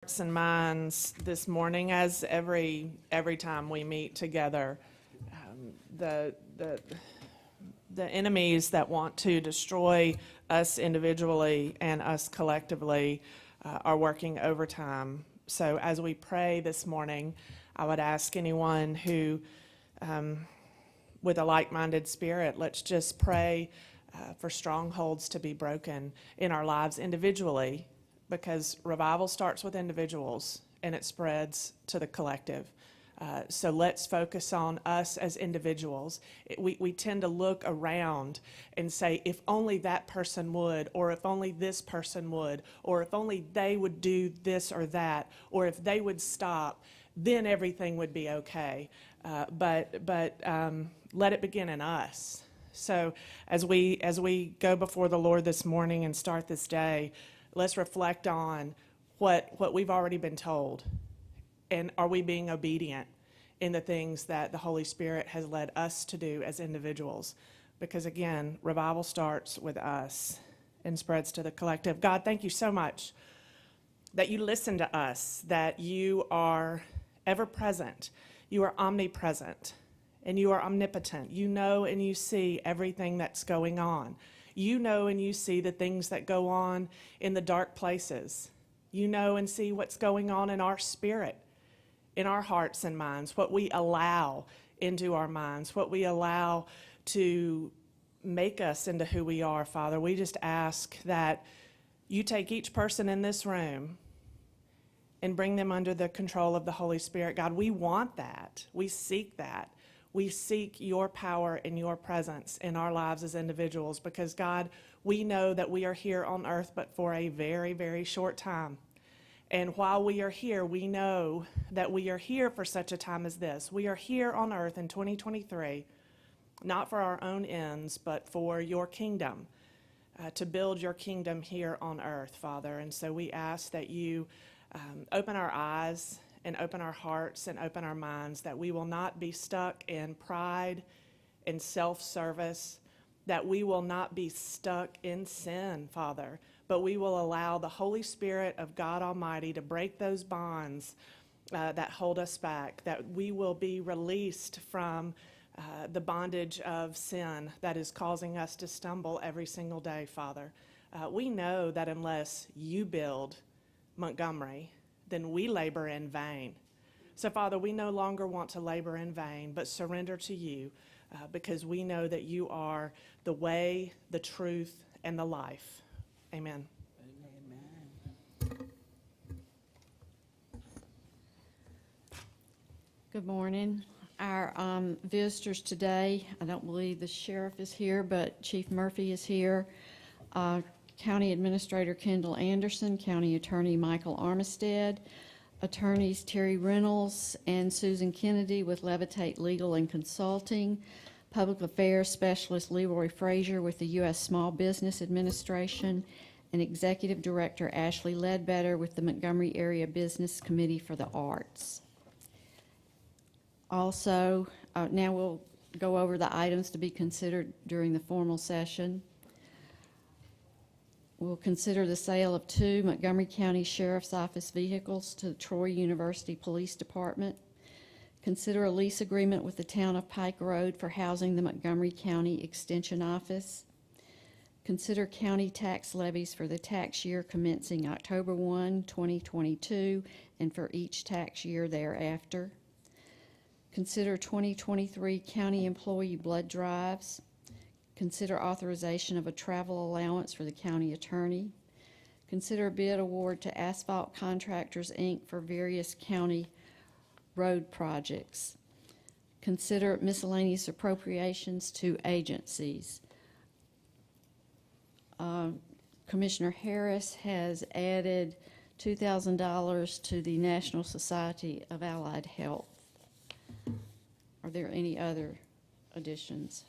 Hearts and minds this morning, as every time we meet together. The enemies that want to destroy us individually and us collectively are working overtime. So as we pray this morning, I would ask anyone who, with a like-minded spirit, let's just pray for strongholds to be broken in our lives individually, because revival starts with individuals and it spreads to the collective. So let's focus on us as individuals. We tend to look around and say, if only that person would, or if only this person would, or if only they would do this or that, or if they would stop, then everything would be okay. But let it begin in us. So as we go before the Lord this morning and start this day, let's reflect on what we've already been told. And are we being obedient in the things that the Holy Spirit has led us to do as individuals? Because again, revival starts with us and spreads to the collective. God, thank you so much that you listen to us, that you are ever present, you are omnipresent, and you are omnipotent. You know and you see everything that's going on. You know and you see the things that go on in the dark places. You know and see what's going on in our spirit, in our hearts and minds, what we allow into our minds, what we allow to make us into who we are, Father. We just ask that you take each person in this room and bring them under the control of the Holy Spirit. God, we want that. We seek that. We seek your power and your presence in our lives as individuals, because, God, we know that we are here on earth but for a very, very short time. And while we are here, we know that we are here for such a time as this. We are here on earth in 2023, not for our own ends, but for your kingdom, to build your kingdom here on earth, Father. And so we ask that you open our eyes and open our hearts and open our minds, that we will not be stuck in pride and self-service, that we will not be stuck in sin, Father, but we will allow the Holy Spirit of God Almighty to break those bonds that hold us back, that we will be released from the bondage of sin that is causing us to stumble every single day, Father. We know that unless you build Montgomery, then we labor in vain. So, Father, we no longer want to labor in vain, but surrender to you, because we know that you are the way, the truth, and the life. Amen. Amen. Good morning. Our visitors today, I don't believe the sheriff is here, but Chief Murphy is here. County Administrator Kendall Anderson, County Attorney Michael Armistead, Attorneys Terri Reynolds and Susan Kennedy with Levitate Legal and Consulting, Public Affairs Specialist Leroy Frazier with the U.S. Small Business Administration, and Executive Director Ashley Ledbetter with the Montgomery Area Business Committee for the Arts. Also, now we'll go over the items to be considered during the formal session. We'll consider the sale of 2 Montgomery County Sheriff's Office vehicles to the Troy University Police Department. Consider a lease agreement with the Town of Pike Road for housing the Montgomery County Extension Office. Consider county tax levies for the tax year commencing October 1, 2022, and for each tax year thereafter. Consider 2023 county employee blood drives. Consider authorization of a travel allowance for the county attorney. Consider a bid award to Asphalt Contractors, Inc. for various county road projects. Consider miscellaneous appropriations to agencies. Commissioner Harris has added $2,000 to the National Society of Allied Health. Are there any other additions?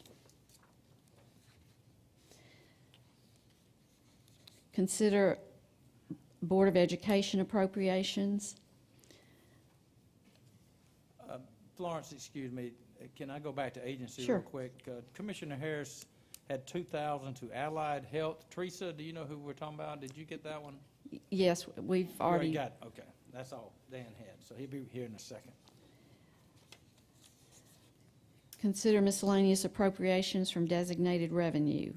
Consider Board of Education appropriations. Florence, excuse me, can I go back to agency Sure. real quick? Commissioner Harris had $2,000 to Allied Health. Teresa, do you know who we're talking about? Did you get that one? Yes, we've You already already, got it, okay. That's all Dan had, so he'll be here in a second. Consider miscellaneous appropriations from designated revenue.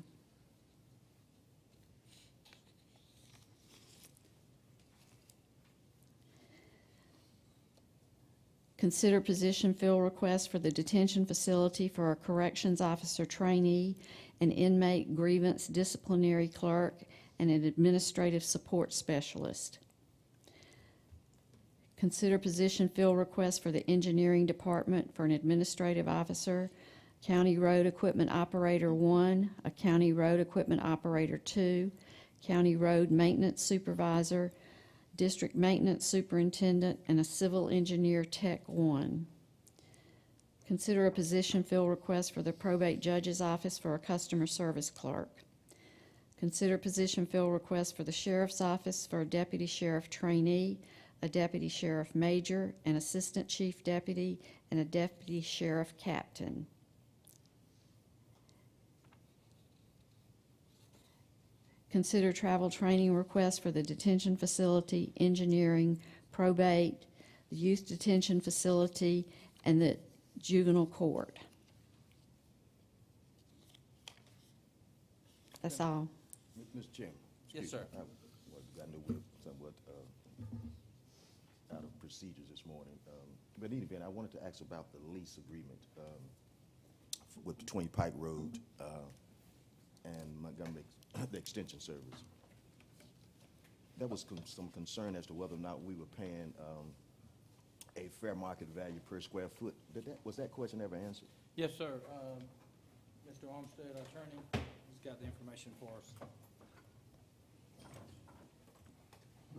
Consider position fill request for the detention facility for a corrections officer trainee, an inmate grievance disciplinary clerk, and an administrative support specialist. Consider position fill request for the engineering department for an administrative officer, county road equipment operator 1, a county road equipment operator 2, county road maintenance supervisor, district maintenance superintendent, and a civil engineer tech 1. Consider a position fill request for the probate judge's office for a customer service clerk. Consider position fill request for the sheriff's office for a deputy sheriff trainee, a deputy sheriff major, an assistant chief deputy, and a deputy sheriff captain. Consider travel training requests for the detention facility, engineering, probate, the youth detention facility, and the juvenile court. That's all. Mr. Chairman. Yes, excuse sir. me, I know we're somewhat out of procedures this morning. But in any event, I wanted to ask about the lease agreement between Pike Road and Montgomery, the extension service. There was some concern as to whether or not we were paying a fair market value per square foot. Was that question ever answered? Yes, sir. Mr. Armstead, our attorney, he's got the information for us.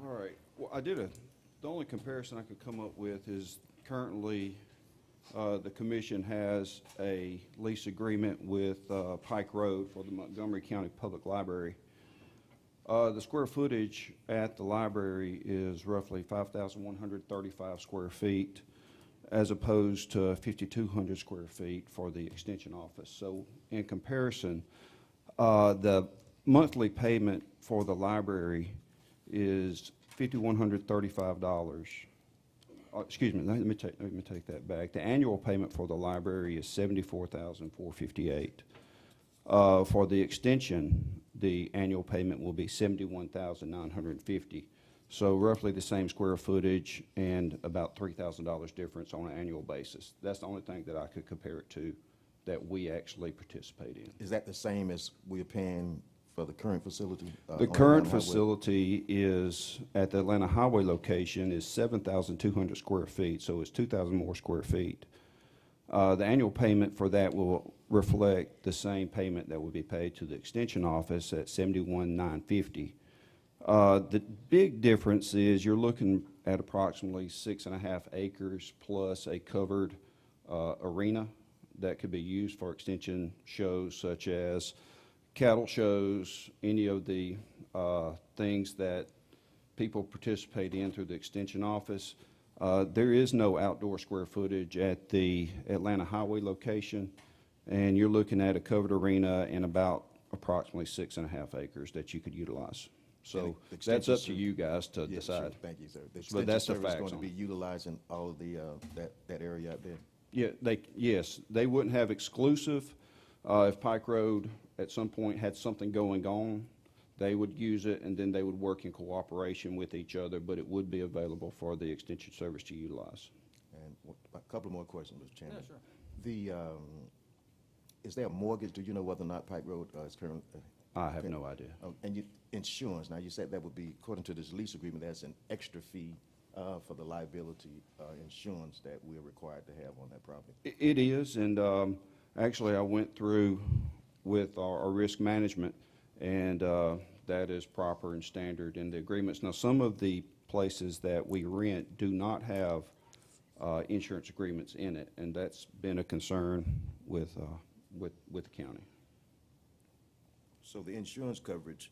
All right, well, the only comparison I could come up with is currently, the commission has a lease agreement with Pike Road for the Montgomery County Public Library. The square footage at the library is roughly 5,135 square feet, as opposed to 5,200 square feet for the extension office. So in comparison, the monthly payment for the library is $5,135. Excuse me, let me take that back. The annual payment for the library is $74,458. For the extension, the annual payment will be $71,950. So roughly the same square footage and about $3,000 difference on an annual basis. That's the only thing that I could compare it to that we actually participate in. Is that the same as we're paying for the current facility? The on current Atlanta Highway? facility is, at the Atlanta Highway location, is 7,200 square feet, so it's 2,000 more square feet. The annual payment for that will reflect the same payment that would be paid to the extension office at $71,950. The big difference is you're looking at approximately 6.5 acres plus a covered arena that could be used for extension shows such as cattle shows, any of the things that people participate in through the extension office. There is no outdoor square footage at the Atlanta Highway location, and you're looking at a covered arena and about approximately 6.5 acres that you could utilize. So the that's up to extension you guys to Yes, sure. decide. Thank you, sir. The But that's the extension service is facts going to on be it. utilizing all of the, that area out there? Yeah, yes, they wouldn't have exclusive. If Pike Road at some point had something going on, they would use it, and then they would work in cooperation with each other, but it would be available for the extension service to utilize. And a couple more questions, Mr. Chairman. Yeah, sure. The, is there a mortgage? Do you know whether or not Pike Road is current? I have no idea. And insurance, now you said that would be, according to this lease agreement, that's an extra fee for the liability insurance that we're required to have on that property. It is, and actually I went through with our risk management, and that is proper and standard in the agreements. Now, some of the places that we rent do not have insurance agreements in it, and that's been a concern with the county. So the insurance coverage,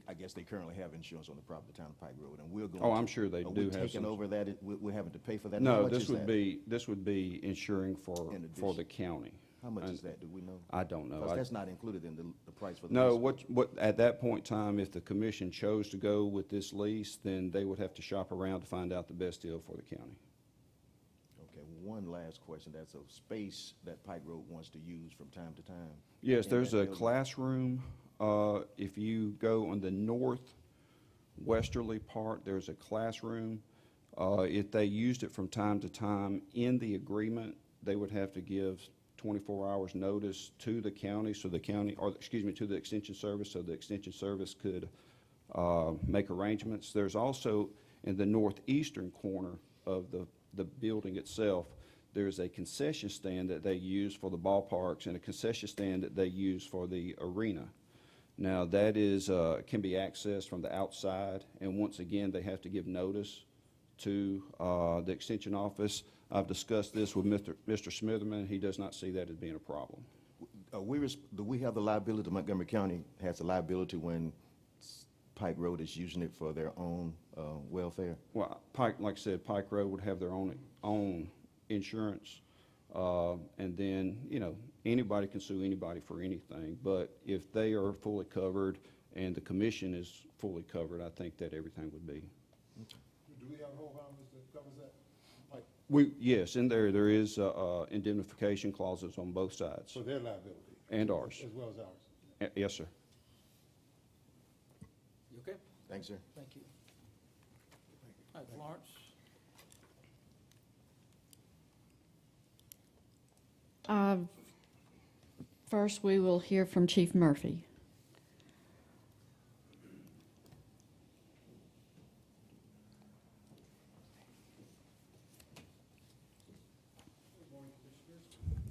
I guess they currently have insurance on the property, town of Pike Road, and we're going to. Oh, I'm sure they are do we have taking some. over that? We're having to pay for that? How No, much this is would that? be insuring for In the addition. county. How much is that, do we know? I don't know. Because that's not included in the price for the No, lease. what, at that point in time, if the commission chose to go with this lease, then they would have to shop around to find out the best deal for the county. Okay, one last question. That's a space that Pike Road wants to use from time to time. Yes, in there's that a building. classroom. If you go on the northwesterly part, there's a classroom. If they used it from time to time in the agreement, they would have to give 24 hours notice to the county, so the county, or excuse me, to the extension service, so the extension service could make arrangements. There's also in the northeastern corner of the building itself, there's a concession stand that they use for the ballparks and a concession stand that they use for the arena. Now, that is, can be accessed from the outside, and once again, they have to give notice to the extension office. I've discussed this with Mr. Smitherman. He does not see that as being a problem. Do we have the liability, Montgomery County has the liability when Pike Road is using it for their own welfare? Well, Pike, like I said, Pike Road would have their own insurance. And then, you know, anybody can sue anybody for anything. But if they are fully covered and the commission is fully covered, I think that everything would be. Do we have a whole harmless that covers that? Yes, in there is indemnification clauses on both sides, For their liability? and ours. As well as ours? Yes, sir. You okay? Thanks, sir. Thank you. All right, Florence. First, we will hear from Chief Murphy.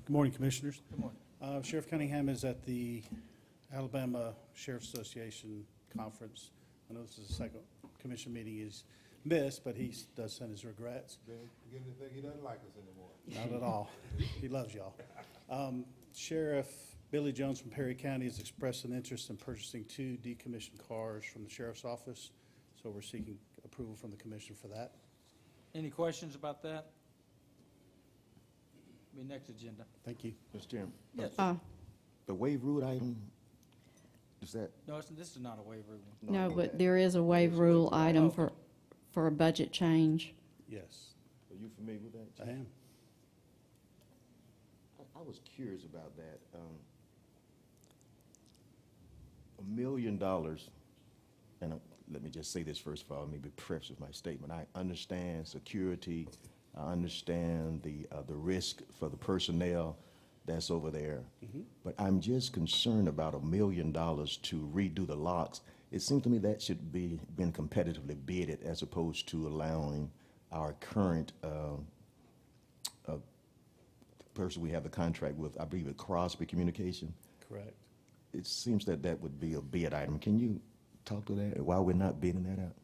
Good morning, Commissioners. Good morning. Sheriff Cunningham is at the Alabama Sheriff's Association Conference. I know this is the second commission meeting he's missed, but he does send his regrets. Beginning to think he doesn't like us anymore. Not at all. He loves y'all. Sheriff Billy Jones from Perry County has expressed an interest in purchasing 2 decommissioned cars from the sheriff's office, so we're seeking approval from the commission for that. Any questions about that? Be next agenda. Thank you. Mr. Chairman, Yes. the waive root item, is that, No, this is not a waiver. No, but there is a waive rule item for a budget change. Yes, are you familiar with that? I Chief? am. I was curious about that. $1 million, and let me just say this first of all, maybe preface my statement. I understand security, I understand the risk for the personnel that's over there, but I'm just concerned about $1 million to redo the locks. It seems to me that should be been competitively bidded as opposed to allowing our current person we have the contract with, I believe at Crosby Communication. Correct. It seems that that would be a bid item. Can you talk to that, why we're not bidding that out?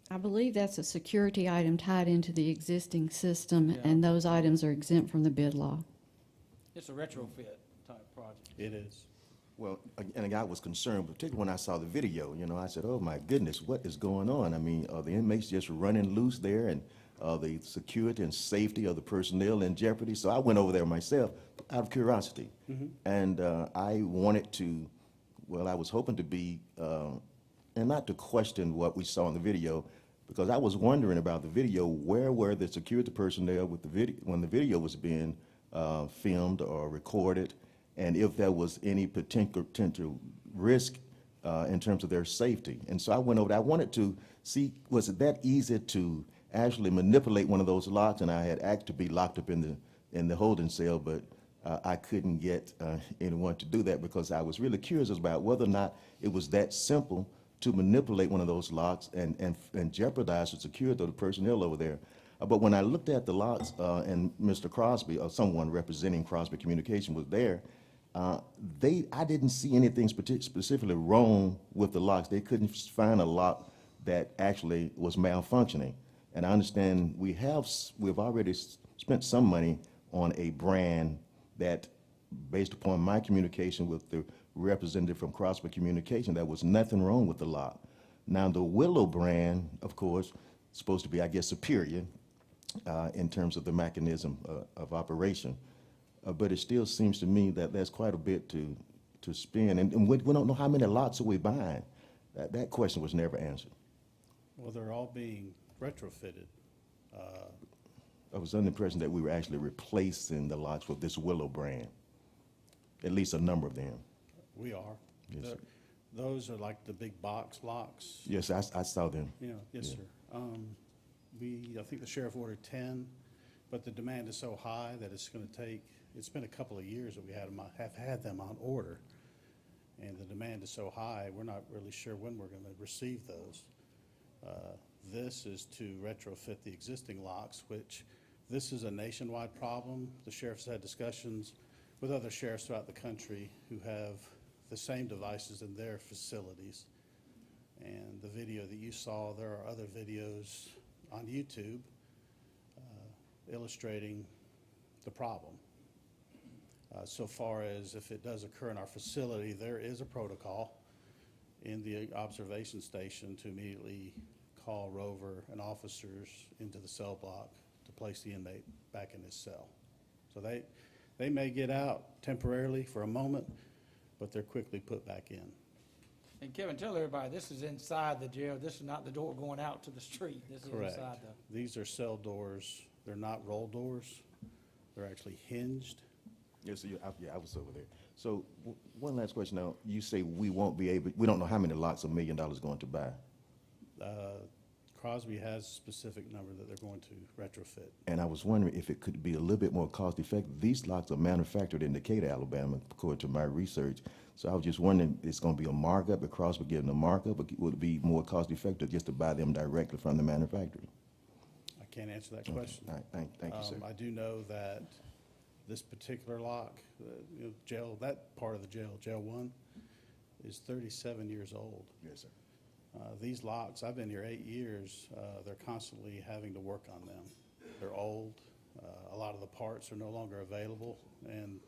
I believe that's a security item tied into the existing system, Yeah. and those items are exempt from the bid law. It's a retrofit type project. It is. Well, and I was concerned, particularly when I saw the video, you know, I said, oh my goodness, what is going on? I mean, are the inmates just running loose there, and the security and safety of the personnel in jeopardy? So I went over there myself out of curiosity. And I wanted to, well, I was hoping to be, and not to question what we saw in the video, because I was wondering about the video, where were the security personnel with the video, when the video was being filmed or recorded, and if there was any potential risk in terms of their safety. And so I went over there. I wanted to see, was it that easy to actually manipulate one of those locks? And I had asked to be locked up in the holding cell, but I couldn't get anyone to do that, because I was really curious about whether or not it was that simple to manipulate one of those locks and jeopardize the security of the personnel over there. But when I looked at the locks, and Mr. Crosby, or someone representing Crosby Communication was there, I didn't see anything specifically wrong with the locks. They couldn't find a lock that actually was malfunctioning. And I understand we've already spent some money on a brand that, based upon my communication with the representative from Crosby Communication, there was nothing wrong with the lock. Now, the Willow brand, of course, is supposed to be, I guess, superior. in terms of the mechanism of operation. But it still seems to me that there's quite a bit to spend, and we don't know how many lots are we buying. That question was never answered. Well, they're all being retrofitted. I was under the impression that we were actually replacing the lots with this Willow brand, at least a number of them. We are. Yes, sir. Those are like the big box locks. Yes, I saw them. Yeah, yes, Yeah. sir. I think the sheriff ordered 10, but the demand is so high that it's gonna take, it's been a couple of years that we have had them on order. And the demand is so high, we're not really sure when we're gonna receive those. This is to retrofit the existing locks, which this is a nationwide problem. The sheriff's had discussions with other sheriffs throughout the country who have the same devices in their facilities. And the video that you saw, there are other videos on YouTube illustrating the problem. So far as if it does occur in our facility, there is a protocol in the observation station to immediately call Rover and officers into the cell block to place the inmate back in his cell. So they may get out temporarily for a moment, but they're quickly put back in. And Kevin, tell everybody, this is inside the jail. This is not the door going out to the street. This is Correct. inside the. These are cell doors. They're not roll doors. They're actually hinged. Yes, sir, I was over there. So one last question now. You say we don't know how many lots $1 million is going to buy. Crosby has a specific number that they're going to retrofit. And I was wondering if it could be a little bit more cost effective. These locks are manufactured in Decatur, Alabama, according to my research. So I was just wondering, it's going to be a markup, if Crosby getting a markup, or would it be more cost effective just to buy them directly from the manufacturer? I can't answer that question. All right, thank you, sir. I do know that this particular lock, jail, that part of the jail, jail 1, is 37 years old. Yes, sir. These locks, I've been here 8 years, they're constantly having to work on them. They're old, a lot of the parts are no longer available, and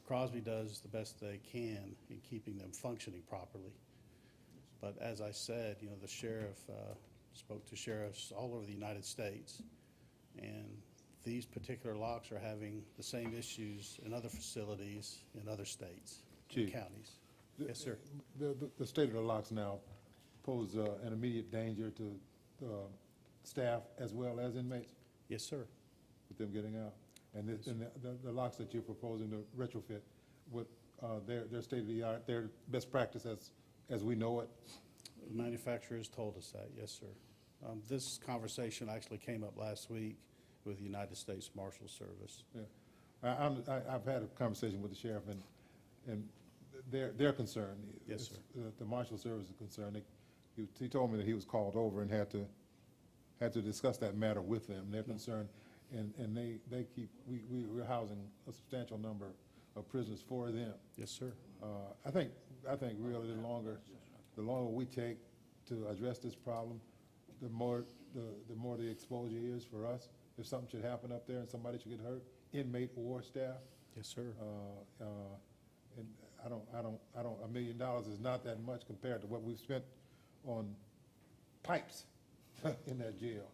Crosby does the best they can in keeping them functioning properly. But as I said, the sheriff spoke to sheriffs all over the United States, and these particular locks are having the same issues in other facilities in other states and Chief. counties. Yes, sir. The state of the locks now pose an immediate danger to staff as well as inmates Yes, sir. with them getting out. And the locks that you're proposing to retrofit, with their state of the art, their best practice as we know it. The manufacturers told us that, yes, sir. This conversation actually came up last week with the United States Marshal Service. Yeah. I've had a conversation with the sheriff, and they're concerned. Yes, sir. The Marshal Service is concerned. He told me that he was called over and had to discuss that matter with them. They're concerned, and we're housing a substantial number of prisoners for them. Yes, sir. I think really the longer we take to address this problem, the more the exposure is for us. If something should happen up there and somebody should get hurt, inmate or staff. Yes, sir. And $1 million is not that much compared to what we've spent on pipes in that jail.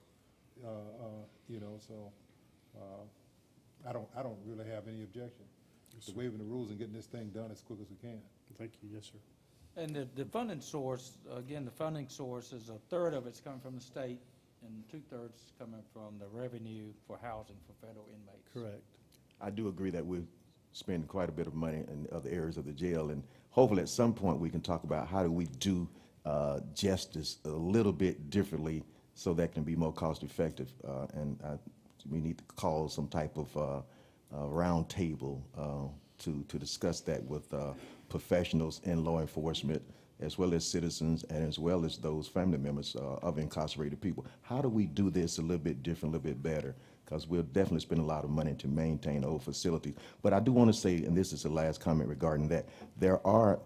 So I don't really have any objection to waiving the rules and getting this thing done as quick as we can. Thank you, yes, sir. And the funding source, again, the funding source is 1/3 of it's coming from the state and 2/3 is coming from the revenue for housing for federal inmates. Correct. I do agree that we're spending quite a bit of money in other areas of the jail, and hopefully at some point we can talk about how do we do justice a little bit differently so that can be more cost effective. We need to call some type of round table to discuss that with professionals in law enforcement, as well as citizens, and as well as those family members of incarcerated people. How do we do this a little bit different, a little bit better? Because we'll definitely spend a lot of money to maintain old facilities. But I do want to say, and this is the last comment regarding that, there are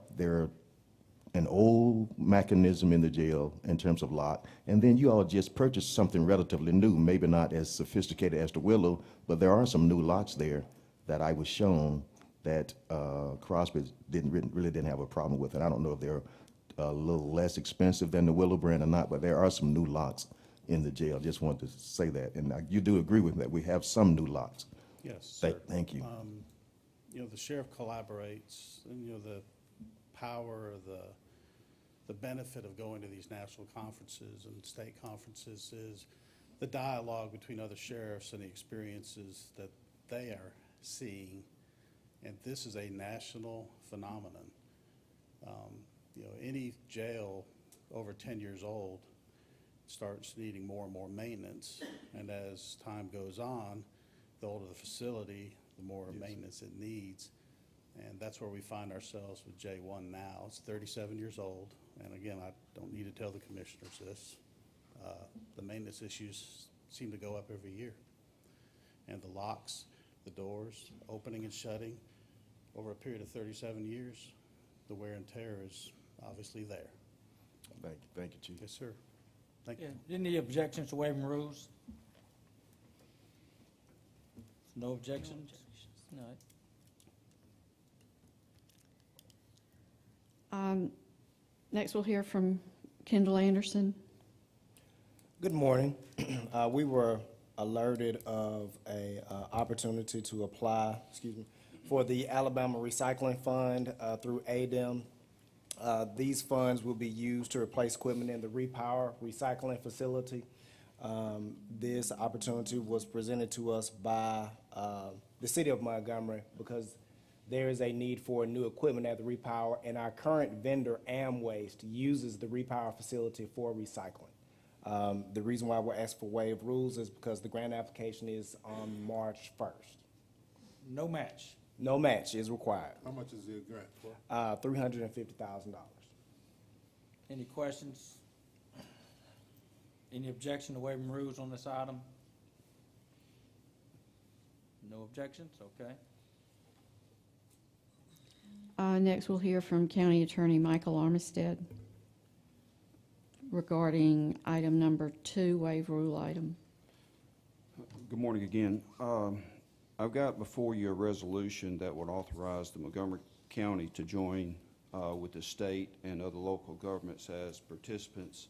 an old mechanism in the jail in terms of lock, and then you all just purchased something relatively new, maybe not as sophisticated as the Willow, but there are some new locks there that I was shown that Crosby really didn't have a problem with. And I don't know if they're a little less expensive than the Willow brand or not, but there are some new locks in the jail. Just wanted to say that. And you do agree with that. We have some new lots. Yes, sir. Thank you. You know, the sheriff collaborates, and, you know, the power, the benefit of going to these national conferences and state conferences is the dialogue between other sheriffs and the experiences that they are seeing. And this is a national phenomenon. You know, any jail over 10 years old starts needing more and more maintenance. And as time goes on, the older the facility, the more maintenance it needs. And that's where we find ourselves with J1 now. It's 37 years old. And again, I don't need to tell the commissioners this. The maintenance issues seem to go up every year. And the locks, the doors, opening and shutting, over a period of 37 years, the wear and tear is obviously there. Thank you, Chief. Yes, sir. Thank you. Yeah, any objections to waiving rules? No objections? No. Next, we'll hear from Kendall Anderson. Good morning. We were alerted of a opportunity to apply, for the Alabama Recycling Fund through ADEM. These funds will be used to replace equipment in the RePower recycling facility. This opportunity was presented to us by the city of Montgomery because there is a need for new equipment at the RePower, and our current vendor, AmWaste, uses the RePower facility for recycling. The reason why we're asking for waived rules is because the grant application is on March 1st. No match. No match is required. How much is the grant for? $350,000. Any questions? Any objection to waiving rules on this item? No objections, okay. Next, we'll hear from County Attorney Michael Armistead regarding item number 2, waive rule item. Good morning again. I've got before you a resolution that would authorize the Montgomery County to join with the state and other local governments as participants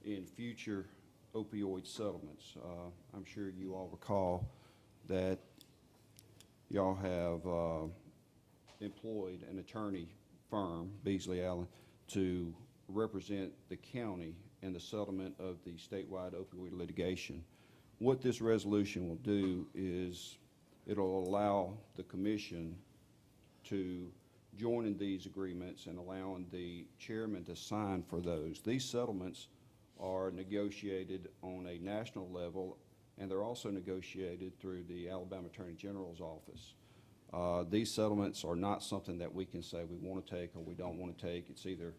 in future opioid settlements. I'm sure you all recall that y'all have employed an attorney firm, Beasley Allen, to represent the county in the settlement of the statewide opioid litigation. What this resolution will do is it'll allow the commission to join in these agreements and allowing the chairman to sign for those. These settlements are negotiated on a national level, and they're also negotiated through the Alabama Attorney General's office. These settlements are not something that we can say we want to take or we don't want to take. It's either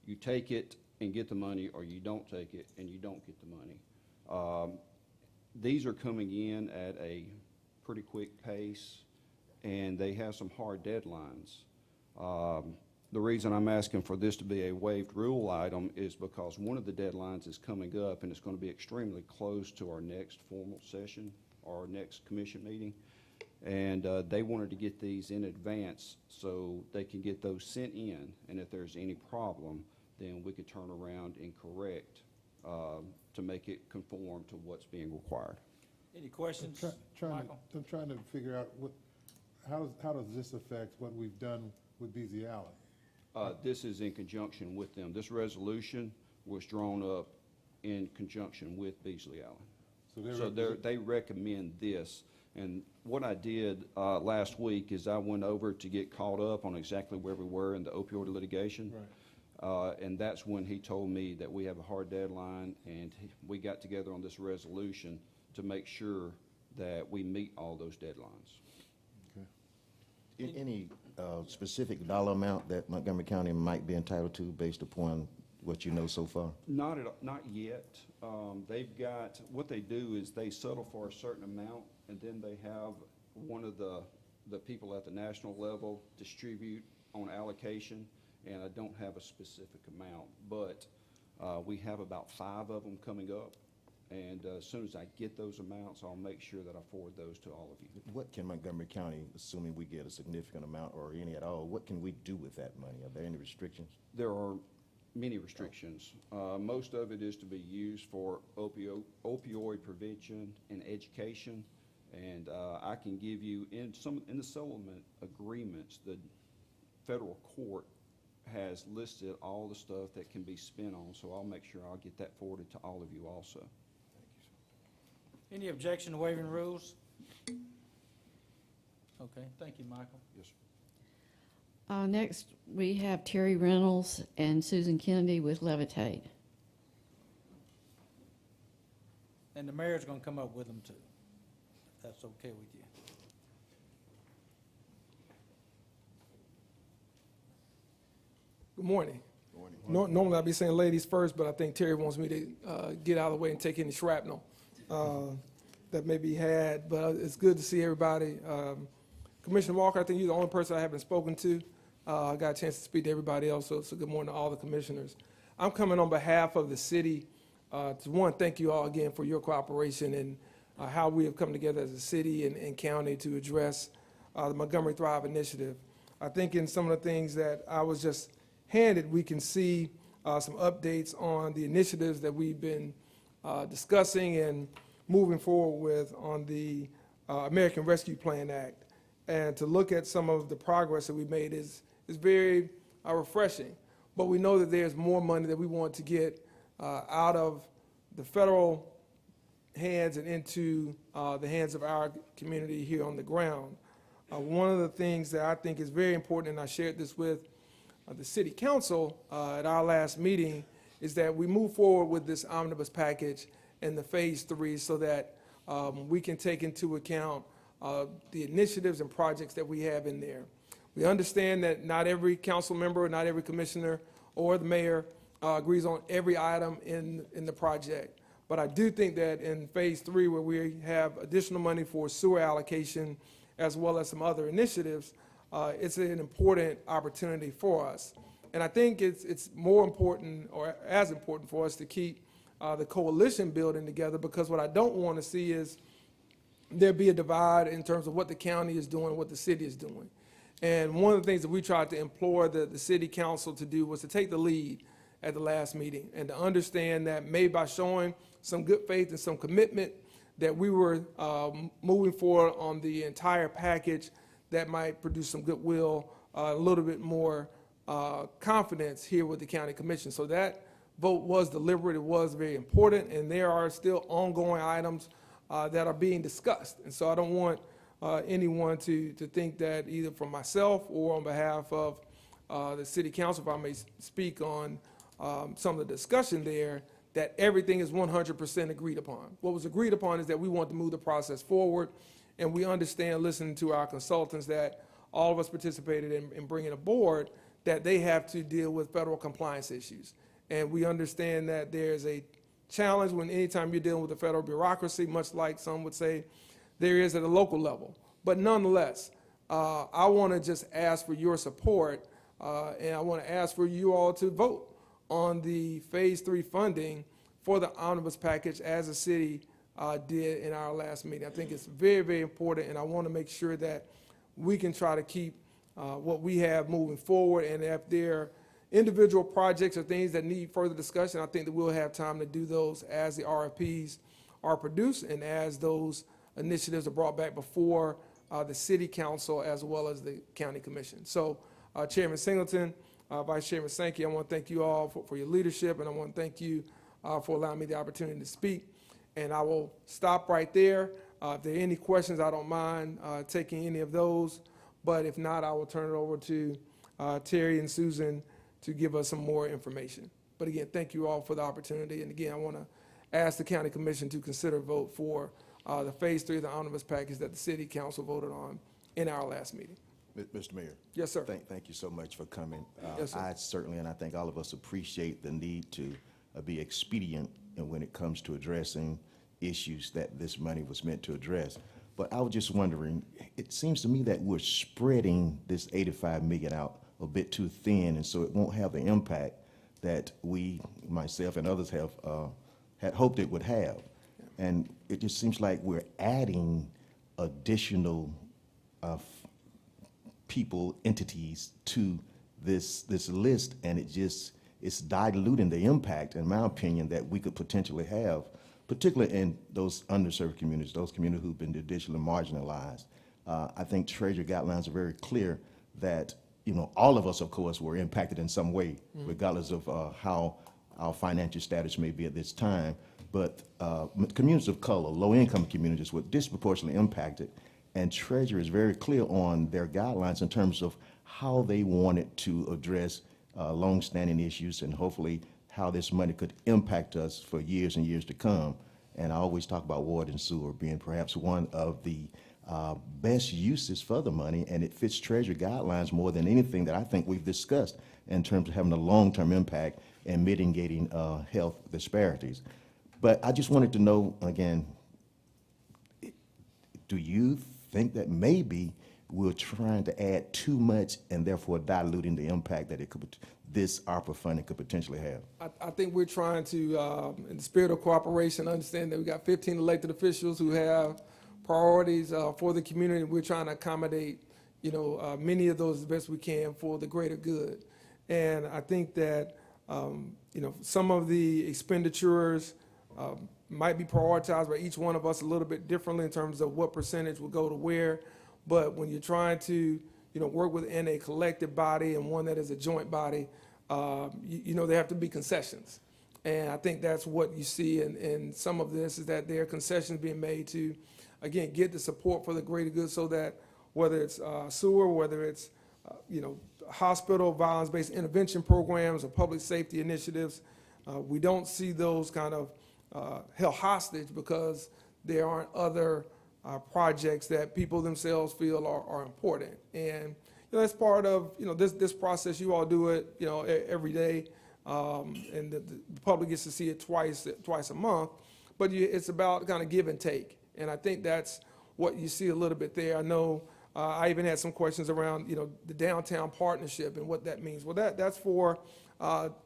you take it and get the money, or you don't take it and you don't get the money. These are coming in at a pretty quick pace, and they have some hard deadlines. The reason I'm asking for this to be a waived rule item is because one of the deadlines is coming up, and it's going to be extremely close to our next formal session, our next commission meeting. And they wanted to get these in advance so they can get those sent in, and if there's any problem, then we could turn around and correct to make it conform to what's being required. Any questions, Michael? I'm trying to figure out how does this affect what we've done with Beasley Allen? This is in conjunction with them. This resolution was drawn up in conjunction with Beasley Allen. So they recommend this. And what I did last week is I went over to get caught up on exactly where we were in the opioid litigation. Right. And that's when he told me that we have a hard deadline, and we got together on this resolution to make sure that we meet all those deadlines. Any specific dollar amount that Montgomery County might be entitled to based upon what you know so far? Not yet. They've got, what they do is they settle for a certain amount, and then they have one of the people at the national level distribute on allocation, and I don't have a specific amount, but we have about 5 of them coming up, and as soon as I get those amounts, I'll make sure that I forward those to all of you. What can Montgomery County, assuming we get a significant amount or any at all, what can we do with that money? Are there any restrictions? There are many restrictions. Most of it is to be used for opioid prevention and education. And I can give you, in the settlement agreements, the federal court has listed all the stuff that can be spent on, so I'll make sure I'll get that forwarded to all of you also. Any objection to waiving rules? Okay, thank you, Michael. Yes, sir. Next, we have Terri Reynolds and Susan Kennedy with Levitate. And the mayor's gonna come up with them too, if that's okay with you. Good morning. Normally I'd be saying ladies first, but I think Terri wants me to get out of the way and take any shrapnel that may be had, but it's good to see everybody. Commissioner Walker, I think you're the only person I haven't spoken to. I got a chance to speak to everybody else, so good morning to all the commissioners. I'm coming on behalf of the city to thank you all again for your cooperation and how we have come together as a city and county to address the Montgomery Thrive Initiative. I think in some of the things that I was just handed, we can see some updates on the initiatives that we've been discussing and moving forward with on the American Rescue Plan Act. And to look at some of the progress that we made is very refreshing. But we know that there's more money that we want to get out of the federal hands and into the hands of our community here on the ground. One of the things that I think is very important, and I shared this with the city council at our last meeting, is that we move forward with this omnibus package and the phase 3 so that we can take into account the initiatives and projects that we have in there. We understand that not every council member, not every commissioner or the mayor agrees on every item in the project. But I do think that in phase 3, where we have additional money for sewer allocation as well as some other initiatives, it's an important opportunity for us. And I think it's more important, or as important, for us to keep the coalition building together, because what I don't want to see is there be a divide in terms of what the county is doing, what the city is doing. And one of the things that we tried to implore the city council to do was to take the lead at the last meeting and to understand that maybe by showing some good faith and some commitment that we were moving forward on the entire package, that might produce some goodwill, a little bit more confidence here with the county commission. So that vote was deliberate, it was very important, and there are still ongoing items that are being discussed. And so I don't want anyone to think that either from myself or on behalf of the city council, if I may speak on some of the discussion there, that everything is 100% agreed upon. What was agreed upon is that we want to move the process forward, and we understand, listening to our consultants, that all of us participated in bringing aboard, that they have to deal with federal compliance issues. And we understand that there's a challenge when anytime you're dealing with the federal bureaucracy, much like some would say there is at a local level. But nonetheless, I want to just ask for your support, and I want to ask for you all to vote on the phase 3 funding for the omnibus package as the city did in our last meeting. I think it's very, very important, and I want to make sure that we can try to keep what we have moving forward. And if there are individual projects or things that need further discussion, I think that we'll have time to do those as the RFPs are produced and as those initiatives are brought back before the city council as well as the county commission. So Chairman Singleton, Vice Chairman Sankey, I want to thank you all for your leadership, and I want to thank you for allowing me the opportunity to speak. And I will stop right there. If there are any questions, I don't mind taking any of those. But if not, I will turn it over to Terri and Susan to give us some more information. But again, thank you all for the opportunity. And again, I want to ask the county commission to consider a vote for the phase 3 of the omnibus package that the city council voted on in our last meeting. Mr. Mayor. Yes, sir. Thank you so much for coming. Yes, sir. I certainly, and I think all of us appreciate the need to be expedient when it comes to addressing issues that this money was meant to address. But I was just wondering, it seems to me that we're spreading this $85 million out a bit too thin, and so it won't have the impact that we, myself and others have had hoped it would have. And it just seems like we're adding additional people, entities to this list, and it it's diluting the impact, in my opinion, that we could potentially have, particularly in those underserved communities, those communities who've been additionally marginalized. I think Treasury guidelines are very clear that, all of us, of course, were impacted in some way, regardless of how our financial status may be at this time. But communities of color, low-income communities were disproportionately impacted, and Treasury is very clear on their guidelines in terms of how they wanted to address long-standing issues and hopefully how this money could impact us for years and years to come. And I always talk about water and sewer being perhaps one of the best uses for the money, and it fits Treasury guidelines more than anything that I think we've discussed in terms of having a long-term impact and mitigating health disparities. But I just wanted to know, again, do you think that maybe we're trying to add too much and therefore diluting the impact that this ARPA funding could potentially have? I think we're trying to, in the spirit of cooperation, understand that we got 15 elected officials who have priorities for the community. We're trying to accommodate, many of those as best we can for the greater good. And I think that, some of the expenditures might be prioritized by each one of us a little bit differently in terms of what percentage will go to where. But when you're trying to, work within a collective body and one that is a joint body, there have to be concessions. And I think that's what you see in some of this, is that there are concessions being made to, again, get the support for the greater good, so that whether it's sewer, whether it's, hospital violence-based intervention programs or public safety initiatives, we don't see those kind of held hostage because there aren't other projects that people themselves feel are important. And that's part of this process. You all do it every day, and the public gets to see it twice a month. But it's about kind of give and take, and I think that's what you see a little bit there. I know I even had some questions around the downtown partnership and what that means. Well, that's for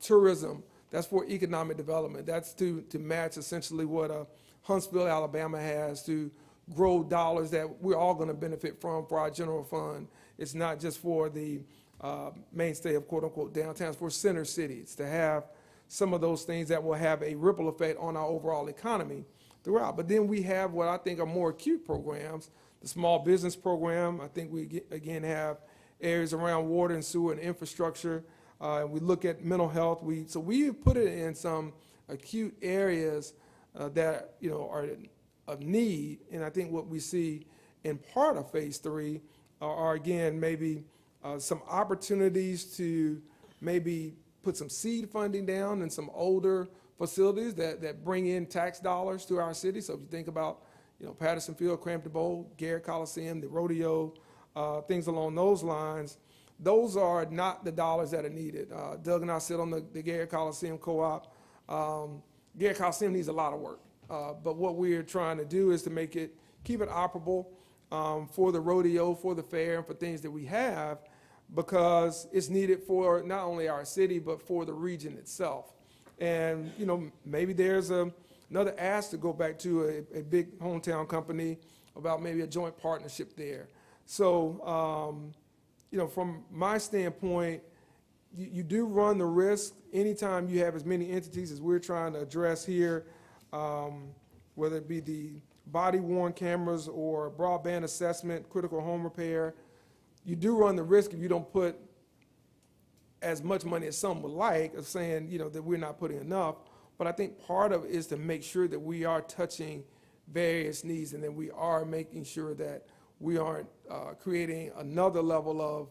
tourism. That's for economic development. That's to match essentially what Huntsville, Alabama has to grow dollars that we're all going to benefit from for our general fund. It's not just for the mainstay of quote-unquote downtown. It's for center cities to have some of those things that will have a ripple effect on our overall economy throughout. But then we have what I think are more acute programs. The small business program, I think we again have areas around water and sewer and infrastructure. We look at mental health. So we put it in some acute areas that are of need. And I think what we see in part of phase 3 are again maybe some opportunities to maybe put some seed funding down in some older facilities that bring in tax dollars to our city. So if you think about Patterson Field, Crampton Bowl, Garrett Coliseum, the rodeo, things along those lines, those are not the dollars that are needed. Doug and I sit on the Garrett Coliseum co-op. Garrett Coliseum needs a lot of work, but what we're trying to do is to keep it operable for the rodeo, for the fair, and for things that we have, because it's needed for not only our city, but for the region itself. And maybe there's another ask to go back to a big hometown company about maybe a joint partnership there. So, from my standpoint, you do run the risk anytime you have as many entities as we're trying to address here, whether it be the body-worn cameras or broadband assessment, critical home repair. You do run the risk if you don't put as much money as some would like, of saying that we're not putting enough. But I think part of it is to make sure that we are touching various needs, and that we are making sure that we aren't creating another level of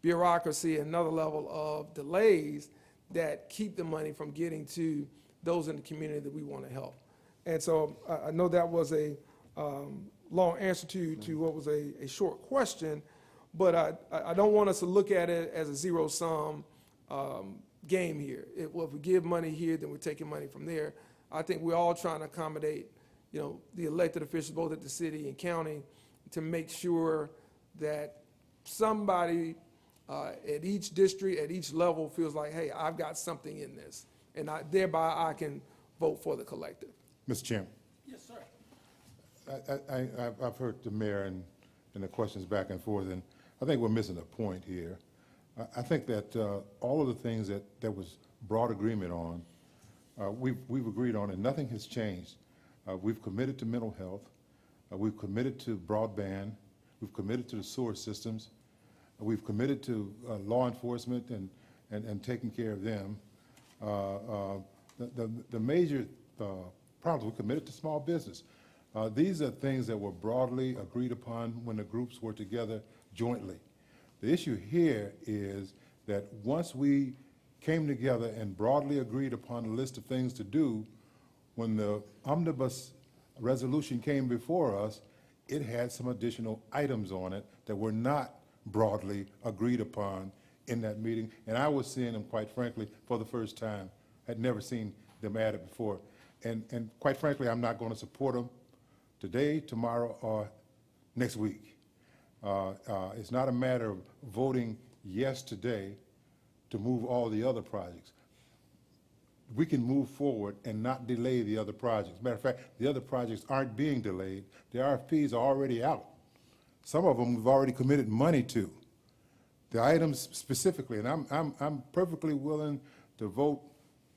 bureaucracy, another level of delays that keep the money from getting to those in the community that we want to help. And so I know that was a long answer to what was a short question, but I don't want us to look at it as a zero-sum game here. If we give money here, then we're taking money from there. I think we're all trying to accommodate, the elected officials, both at the city and county, to make sure that somebody at each district, at each level, feels like, hey, I've got something in this, and thereby I can vote for the collective. Mr. Chairman, Yes, sir. I've heard the mayor and the questions back and forth, and I think we're missing a point here. I think that all of the things that was broad agreement on, we've agreed on, and nothing has changed. We've committed to mental health. We've committed to broadband. We've committed to the sewer systems. We've committed to law enforcement and taking care of them. The major problems, we committed to small business. These are things that were broadly agreed upon when the groups were together jointly. The issue here is that once we came together and broadly agreed upon a list of things to do, when the omnibus resolution came before us, it had some additional items on it that were not broadly agreed upon in that meeting. And I was seeing them, quite frankly, for the first time. Had never seen them added before. And quite frankly, I'm not going to support them today, tomorrow, or next week. It's not a matter of voting yes today to move all the other projects. We can move forward and not delay the other projects. Matter of fact, the other projects aren't being delayed. The RFPs are already out. Some of them we've already committed money to. The items specifically, and I'm perfectly willing to vote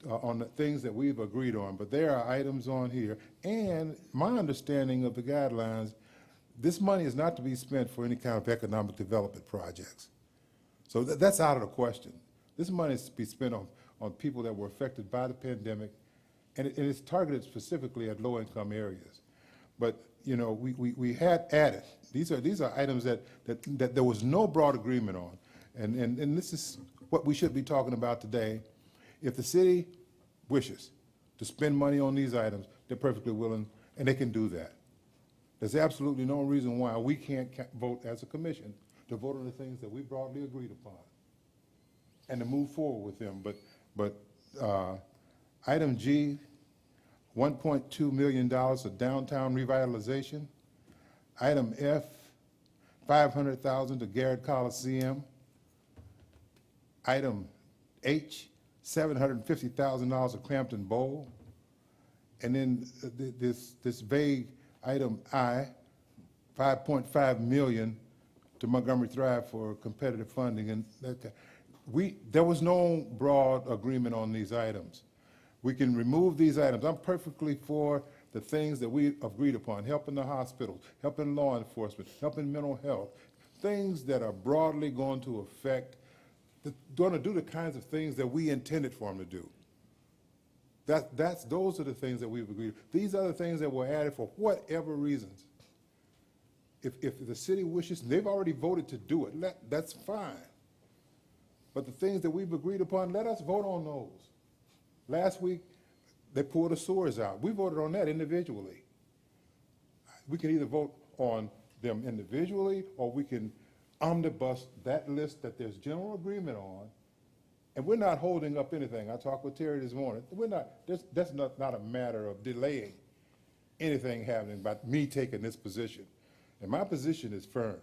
on the things that we've agreed on, but there are items on here, and my understanding of the guidelines, this money is not to be spent for any kind of economic development projects. So that's out of the question. This money is to be spent on people that were affected by the pandemic, and it's targeted specifically at low-income areas. But, you know, we had added, these are items that there was no broad agreement on, and this is what we should be talking about today. If the city wishes to spend money on these items, they're perfectly willing, and they can do that. There's absolutely no reason why we can't vote as a commission to vote on the things that we broadly agreed upon and to move forward with them. But item G, $1.2 million of downtown revitalization. Item F, $500,000 to Garrett Coliseum. Item H, $750,000 of Crampton Bowl. And then this vague item I, $5.5 million to Montgomery Thrive for competitive funding. And there was no broad agreement on these items. We can remove these items. I'm perfectly for the things that we agreed upon, helping the hospitals, helping law enforcement, helping mental health, things that are broadly going to affect, going to do the kinds of things that we intended for them to do. Those are the things that we've agreed. These are the things that were added for whatever reasons. If the city wishes, and they've already voted to do it, that's fine. But the things that we've agreed upon, let us vote on those. Last week, they pulled the sewers out. We voted on that individually. We can either vote on them individually, or we can omnibus that list that there's general agreement on, and we're not holding up anything. I talked with Terri this morning. That's not a matter of delaying anything happening by me taking this position. And my position is firm.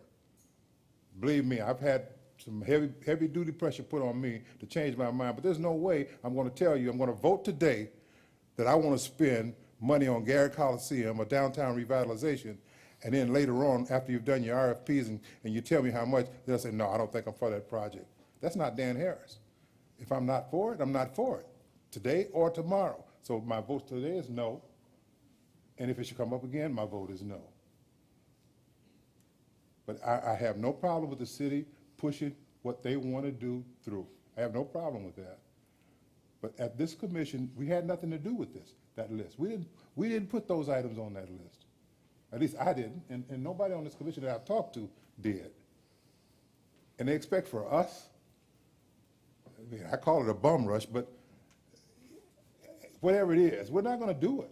Believe me, I've had some heavy duty pressure put on me to change my mind, but there's no way I'm going to tell you, I'm going to vote today that I want to spend money on Garrett Coliseum or downtown revitalization, and then later on, after you've done your RFPs and you tell me how much, they'll say, no, I don't think I'm for that project. That's not Dan Harris. If I'm not for it, I'm not for it, today or tomorrow. So my vote today is no, and if it should come up again, my vote is no. But I have no problem with the city pushing what they want to do through. I have no problem with that. But at this commission, we had nothing to do with that list. We didn't put those items on that list. At least I didn't, and nobody on this commission that I've talked to did. And they expect for us, I mean, I call it a bum rush, but whatever it is, we're not going to do it.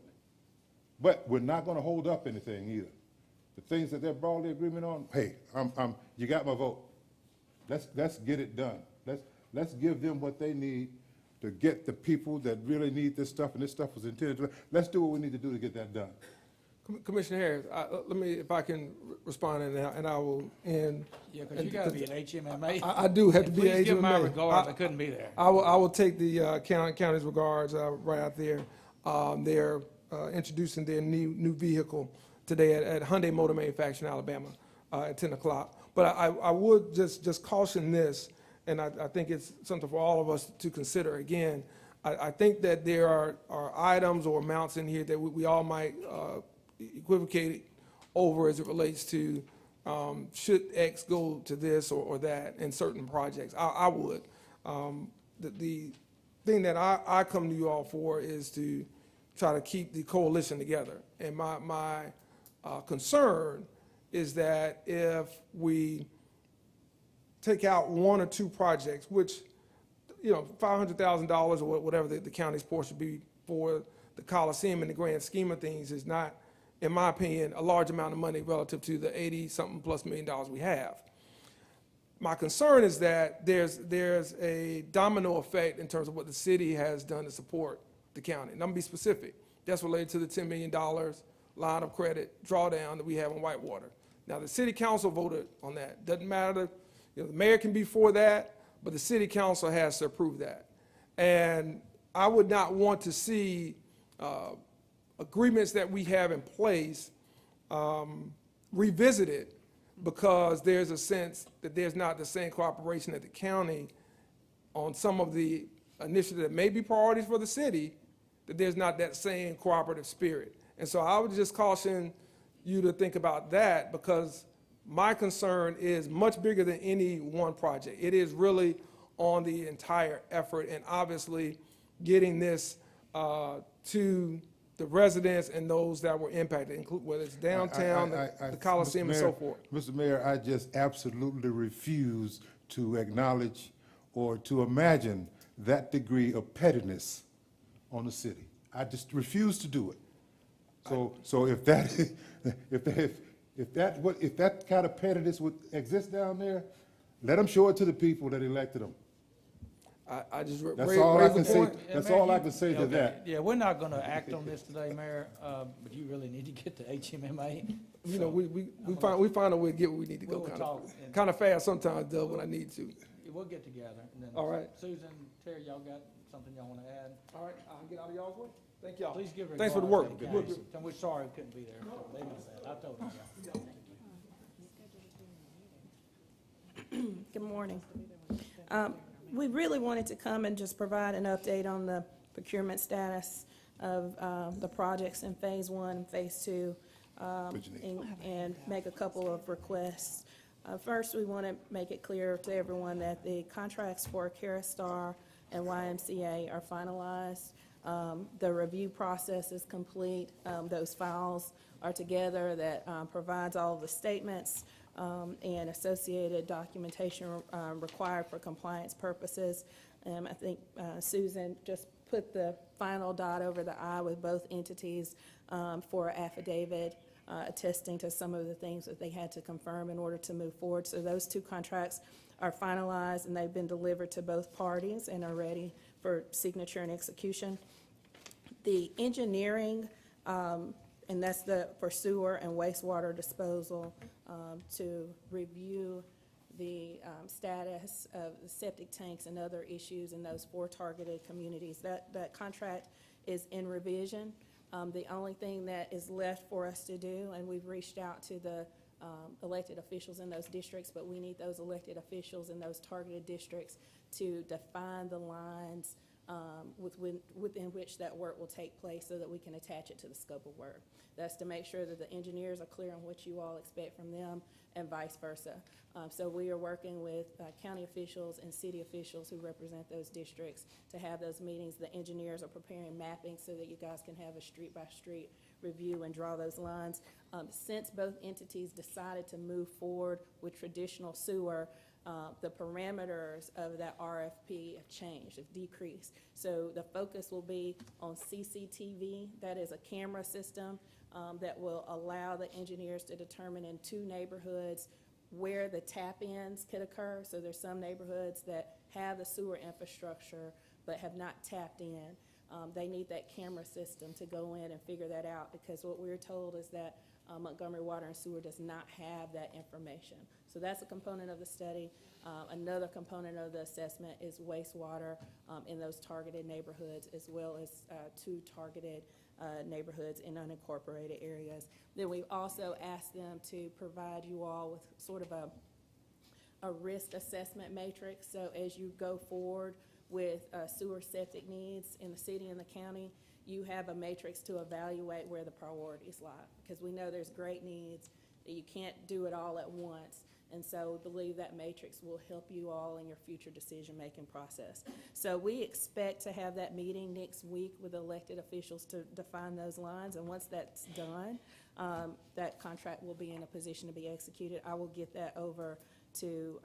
But we're not going to hold up anything either. The things that they're broadly agreement on, hey, you got my vote. Let's get it done. Let's give them what they need to get the people that really need this stuff, and this stuff was intended to. Let's do what we need to do to get that done. Commissioner Harris, let me, if I can respond, and I will end. Yeah, because you got to be an HMMA. I do have to be an HMMA. Please give my regards. I couldn't be there. I will take the county's regards right out there. They're introducing their new vehicle today at Hyundai Motor Manufacturing, Alabama, at 10 o'clock. But I would just caution this, and I think it's something for all of us to consider again. I think that there are items or amounts in here that we all might equivocate over as it relates to should X go to this or that in certain projects. I would. The thing that I come to you all for is to try to keep the coalition together. And my concern is that if we take out one or two projects, which, you know, $500,000 or whatever the county's portion be for the Coliseum in the grand scheme of things is not, in my opinion, a large amount of money relative to the 80-something plus $1 million we have. My concern is that there's a domino effect in terms of what the city has done to support the county. And I'm gonna be specific. That's related to the $10 million line of credit drawdown that we have on Whitewater. Now, the city council voted on that. Doesn't matter, you know, the mayor can be for that, but the city council has to approve that. And I would not want to see agreements that we have in place revisited because there's a sense that there's not the same cooperation at the county on some of the initiatives that may be priorities for the city, that there's not that same cooperative spirit. And so I would just caution you to think about that, because my concern is much bigger than any one project. It is really on the entire effort, and obviously getting this to the residents and those that were impacted, whether it's downtown, the Coliseum, and so forth. Mr. Mayor, I just absolutely refuse to acknowledge or to imagine that degree of pettiness on the city. I just refuse to do it. So if that kind of pettiness would exist down there, let them show it to the people that elected them. I just That's raise all I the can say. point. That's Mayor, all I can say to okay. that. Yeah, we're not gonna act on this today, Mayor, but you really need to get to HMMA. You know, we find a way to get where we need to go We'll talk and- kind of fast sometimes, Doug, when I need to. We'll get together, and then. All right. Susan, Terry, y'all got something y'all wanna add? All right, I'll get out of y'all's way. Thank y'all. Please give Thanks for the regards work. to the county. And we're sorry we couldn't be there. They know that. I told them that. Good morning. We really wanted to come and just provide an update on the procurement status of the projects in Phase 1 and Phase 2, and make a couple of requests. First, we want to make it clear to everyone that the contracts for Caristar and YMCA are finalized. The review process is complete. Those files are together that provides all of the statements and associated documentation required for compliance purposes. I think Susan just put the final dot over the I with both entities for affidavit attesting to some of the things that they had to confirm in order to move forward. So those two contracts are finalized, and they've been delivered to both parties and are ready for signature and execution. The engineering, and that's for sewer and wastewater disposal, to review the status of the septic tanks and other issues in those 4 targeted communities. That contract is in revision. The only thing that is left for us to do, and we've reached out to the elected officials in those districts, but we need those elected officials in those targeted districts to define the lines within which that work will take place so that we can attach it to the scope of work. That's to make sure that the engineers are clear on what you all expect from them and vice versa. So we are working with county officials and city officials who represent those districts to have those meetings. The engineers are preparing mapping so that you guys can have a street-by-street review and draw those lines. Since both entities decided to move forward with traditional sewer, the parameters of that RFP have changed, have decreased. So the focus will be on CCTV. That is a camera system that will allow the engineers to determine in 2 neighborhoods where the tap-ins could occur. So there's some neighborhoods that have the sewer infrastructure but have not tapped in. They need that camera system to go in and figure that out, because what we're told is that Montgomery Water and Sewer does not have that information. So that's a component of the study. Another component of the assessment is wastewater in those targeted neighborhoods, as well as 2 targeted neighborhoods in unincorporated areas. Then we've also asked them to provide you all with sort of a risk assessment matrix. So as you go forward with sewer septic needs in the city and the county, you have a matrix to evaluate where the priorities lie. Because we know there's great needs, that you can't do it all at once. And so we believe that matrix will help you all in your future decision-making process. So we expect to have that meeting next week with elected officials to define those lines. And once that's done, that contract will be in a position to be executed. I will get that over to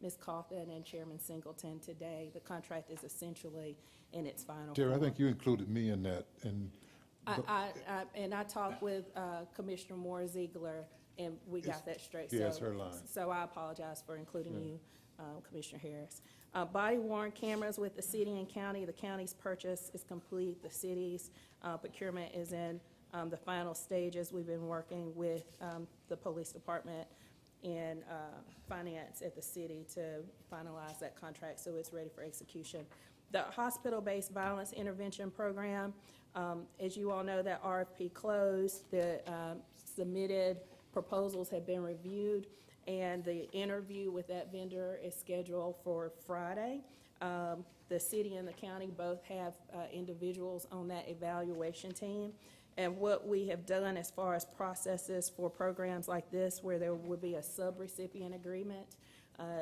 Ms. Cauthen and Chairman Singleton today. The contract is essentially in its final Terry, I form. think you included me in that, and I talked with Commissioner Moore Ziegler, and we got that straight. yeah, it's So- her line. So I apologize for including you, Commissioner Harris. Body-worn cameras with the city and county. The county's purchase is complete. The city's procurement is in the final stages. We've been working with the police department and finance at the city to finalize that contract, so it's ready for execution. The hospital-based violence intervention program, as you all know, that RFP closed. The submitted proposals have been reviewed, and the interview with that vendor is scheduled for Friday. The city and the county both have individuals on that evaluation team. And what we have done as far as processes for programs like this, where there would be a sub-recipient agreement,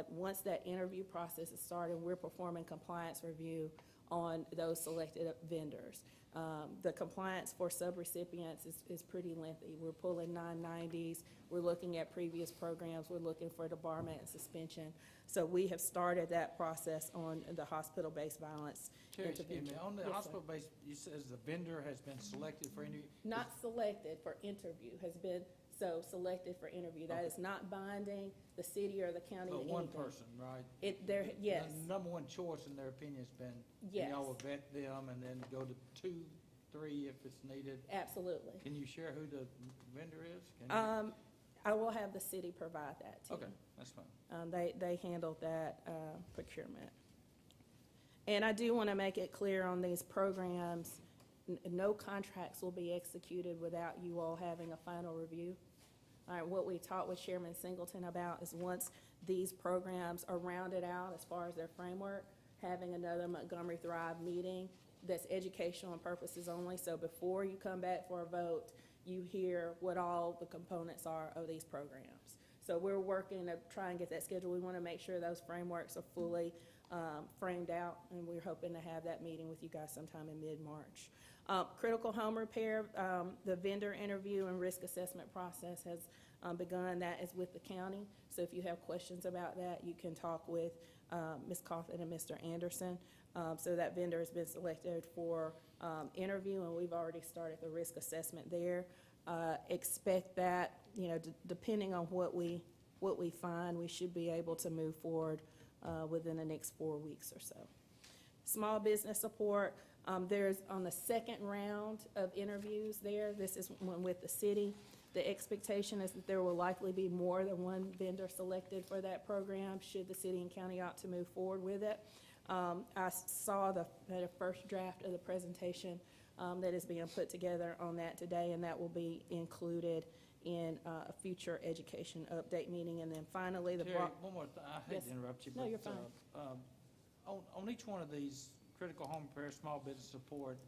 once that interview process is started, we're performing compliance review on those selected vendors. The compliance for sub-recipients is pretty lengthy. We're pulling 990s, we're looking at previous programs, we're looking for debarment and suspension. So we have started that process on the hospital-based violence Terry, excuse me, intervention. on the Yes, sir. hospital-based, you says the vendor has been selected for any, Not selected for interview, has been, so selected for interview. That is not binding the city or the county to but anything. one person, right? There, yes, The number one choice in their opinion has been, Yes. y'all will vet them and then go to 2, 3 if it's needed. absolutely. Can you share who the vendor is? Can you? I will have the city provide that to you. Okay, that's fine. They handled that procurement. And I do want to make it clear on these programs, no contracts will be executed without you all having a final review. All right, what we talked with Chairman Singleton about is once these programs are rounded out as far as their framework, having another Montgomery Thrive meeting that's educational and purposes only. So before you come back for a vote, you hear what all the components are of these programs. So we're working to try and get that scheduled. We want to make sure those frameworks are fully framed out, and we're hoping to have that meeting with you guys sometime in mid-March. Critical home repair, the vendor interview and risk assessment process has begun. That is with the county. So if you have questions about that, you can talk with Ms. Cauthen and Mr. Anderson. So that vendor has been selected for interview, and we've already started the risk assessment there. Expect that, depending on what we find, we should be able to move forward within the next 4 weeks or so. Small business support, there's on the second round of interviews there, this is one with the city. The expectation is that there will likely be more than one vendor selected for that program, should the city and county opt to move forward with it. I saw the first draft of the presentation that is being put together on that today, and that will be included in a future education update meeting. And then finally, Terry, one more thing, I hate Yes. to interrupt you, No, but, you're fine. On each one of these critical home repair, small business support,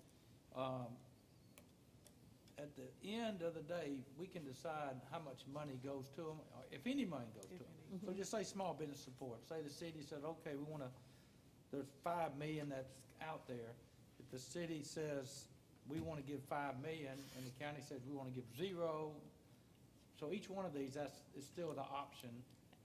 at the end of the day, we can decide how much money goes to them, or if any money goes to them. So just say small business support, say the city said, okay, we wanna, there's 5 million that's out there. If the city says, we wanna give 5 million, and the county says, we wanna give 0, so each one of these, is still the option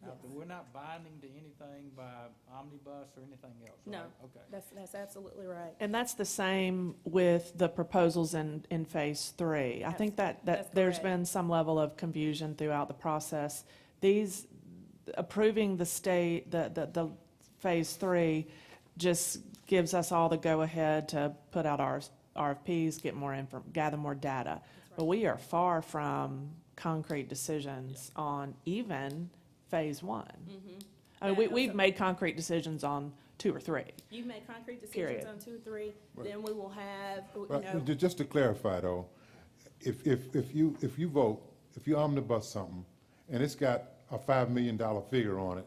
out there. We're not binding to anything by omnibus or anything else, right? No, Okay. that's absolutely right. And that's the same with the proposals in Phase 3. I think that That's there's correct. been some level of confusion throughout the process. These, approving the state, the Phase 3 just gives us all the go-ahead to put out our RFPs, get more gather more data. But we are far from concrete decisions on even Phase 1. I mean, we've made concrete decisions on 2 or 3. You've made concrete decisions Period. on 2, 3, then we will have, But just to clarify though, if you vote, if you omnibus something, and it's got a $5 million figure on it,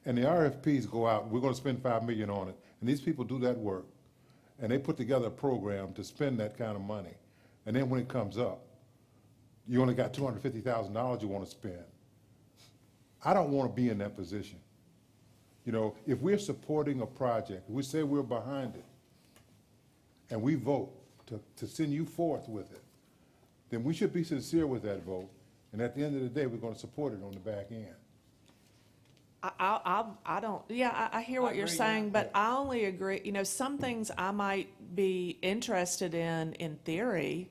and the RFPs go out, we're gonna spend $5 million on it, And these people do that work, and they put together a program to spend that kind of money. And then when it comes up, you only got $250,000 you want to spend. I don't want to be in that position. You know, if we're supporting a project, we say we're behind it, and we vote to send you forth with it, then we should be sincere with that vote, and at the end of the day, we're going to support it on the back end. I don't, yeah, I hear what you're agree, saying, yeah. but I only agree, you know, some things I might be interested in theory,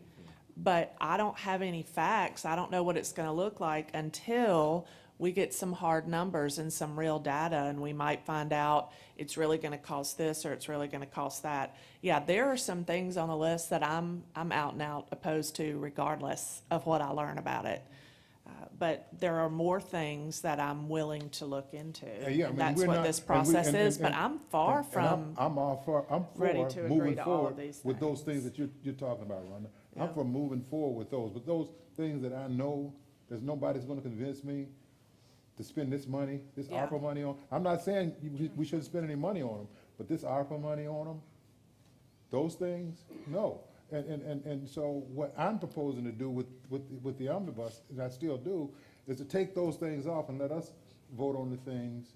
but I don't have any facts. I don't know what it's gonna look like until we get some hard numbers and some real data, and we might find out it's really gonna cost this or it's really gonna cost that. Yeah, there are some things on the list that I'm out and out opposed to regardless of what I learn about it. But there are more things that I'm willing to look into. Yeah, I mean, And that's we're what not- this and we- process and- is, and- but I'm far and from, I'm ready for to agree moving to all of forward these with those things things. that you're talking about, Rhonda. Yeah. I'm for moving forward with those, but those things that I know, there's nobody's gonna convince me to spend this money, this Yeah. ARPA money on. I'm not saying we shouldn't spend any money on them, but this ARPA money on them, those things, no. And so what I'm proposing to do with the omnibus, and I still do, is to take those things off and let us vote on the things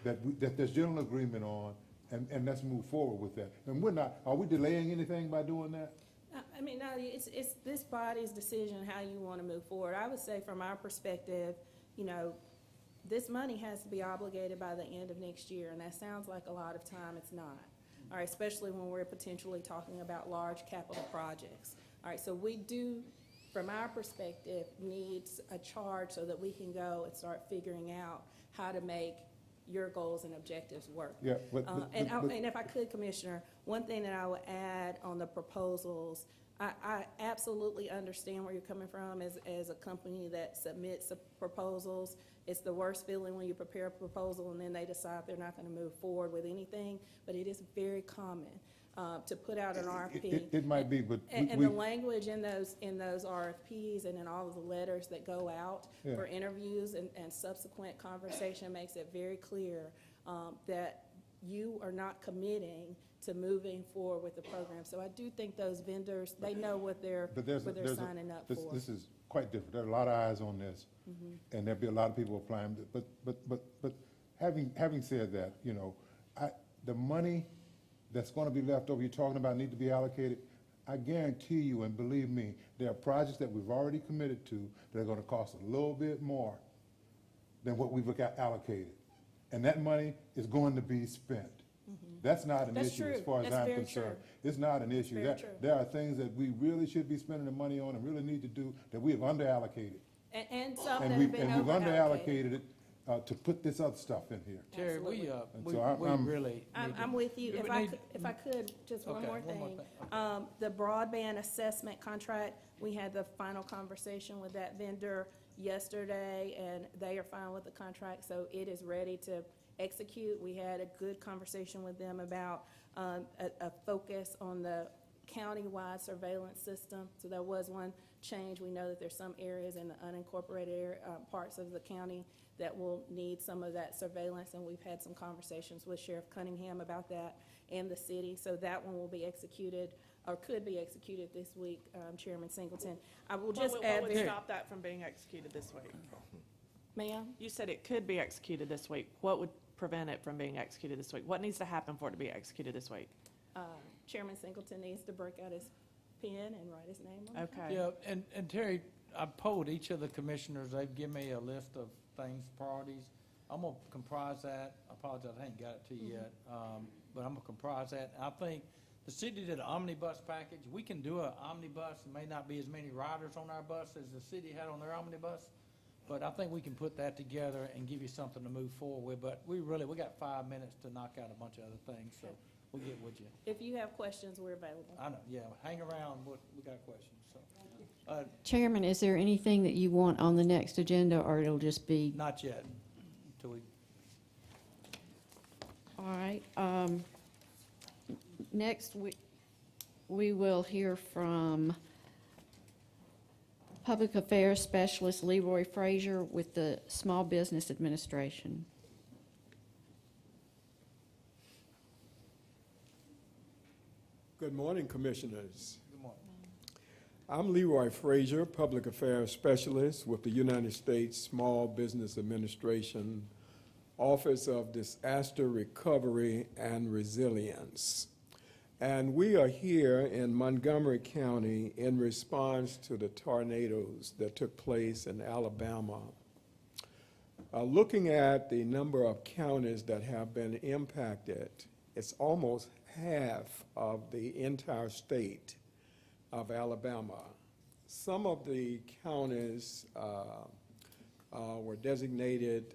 that there's general agreement on, and let's move forward with that. And are we delaying anything by doing that? I mean, no, it's this body's decision how you want to move forward. I would say from our perspective, you know, this money has to be obligated by the end of next year, and that sounds like a lot of time. It's not. All right, especially when we're potentially talking about large capital projects. All right, so we do, from our perspective, needs a charge so that we can go and start figuring out how to make your goals and objectives work. Yeah, but. And if I could, Commissioner, one thing that I would add on the proposals, I absolutely understand where you're coming from as a company that submits proposals. It's the worst feeling when you prepare a proposal and then they decide they're not gonna move forward with anything, but it is very common to put out an RFP. It might be, but And the language in those RFPs and in all of the letters that go out Yeah. for interviews and subsequent conversation makes it very clear that you are not committing to moving forward with the program. So I do think those vendors, they know what they're But there's signing up this, for. this is quite different. There are a lot of eyes on this, and there'll be a lot of people applying. But having said that, you know, the money that's going to be left over, you're talking about need to be allocated. I guarantee you, and believe me, there are projects that we've already committed to that are going to cost a little bit more than what we've got allocated, and that money is going to be spent. That's not an That's issue true. as far as That's I'm very concerned. true. It's not an issue. Very true. There are things that we really should be spending the money on and really need to do that we have underallocated. And some that And have we've, been and we've over-allocated. underallocated it to put this other stuff in here. Terry, And we so I'm- really I'm need to- with you. we need- If I could, just one Okay, more one more thing. thing. The broadband assessment contract, we had the final conversation with that vendor yesterday, and they are fine with the contract, so it is ready to execute. We had a good conversation with them about a focus on the county-wide surveillance system. So there was one change. We know that there's some areas in the unincorporated parts of the county that will need some of that surveillance, and we've had some conversations with Sheriff Cunningham about that and the city. So that one will be executed, or could be executed this week, Chairman Singleton. I will just add, What would very- stop that from being executed this week? ma'am? You said it could be executed this week. What would prevent it from being executed this week? What needs to happen for it to be executed this week? Chairman Singleton needs to break out his pen and write his name on it. Okay. Yeah, and Terry, I polled each of the commissioners, they've given me a list of things, priorities. I'm gonna comprise that, I apologize, I ain't got it to you yet, but I'm gonna comprise that. I think the city did an omnibus package, we can do an omnibus, it may not be as many riders on our bus as the city had on their omnibus, but I think we can put that together and give you something to move forward with, but we got 5 minutes to knock out a bunch of other things, so we'll get with you. If you have questions, we're available. I know, yeah, hang around, we got questions, so. Chairman, is there anything that you want on the next agenda, or it'll just be, Not yet, until we, all right? Next, we will hear from Public Affairs Specialist Leroy Frazier with the Small Business Administration. Good morning, Commissioners. Good morning. I'm Leroy Frazier, Public Affairs Specialist with the United States Small Business Administration, Office of Disaster Recovery and Resilience. And we are here in Montgomery County in response to the tornadoes that took place in Alabama. Looking at the number of counties that have been impacted, it's almost half of the entire state of Alabama. Some of the counties were designated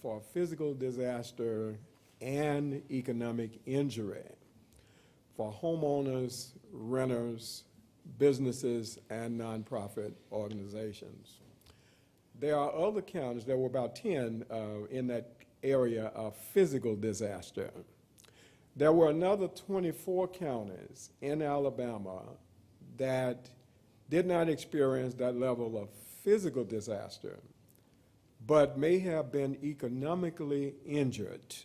for physical disaster and economic injury for homeowners, renters, businesses, and nonprofit organizations. There are other counties, there were about 10 in that area of physical disaster. There were another 24 counties in Alabama that did not experience that level of physical disaster, but may have been economically injured.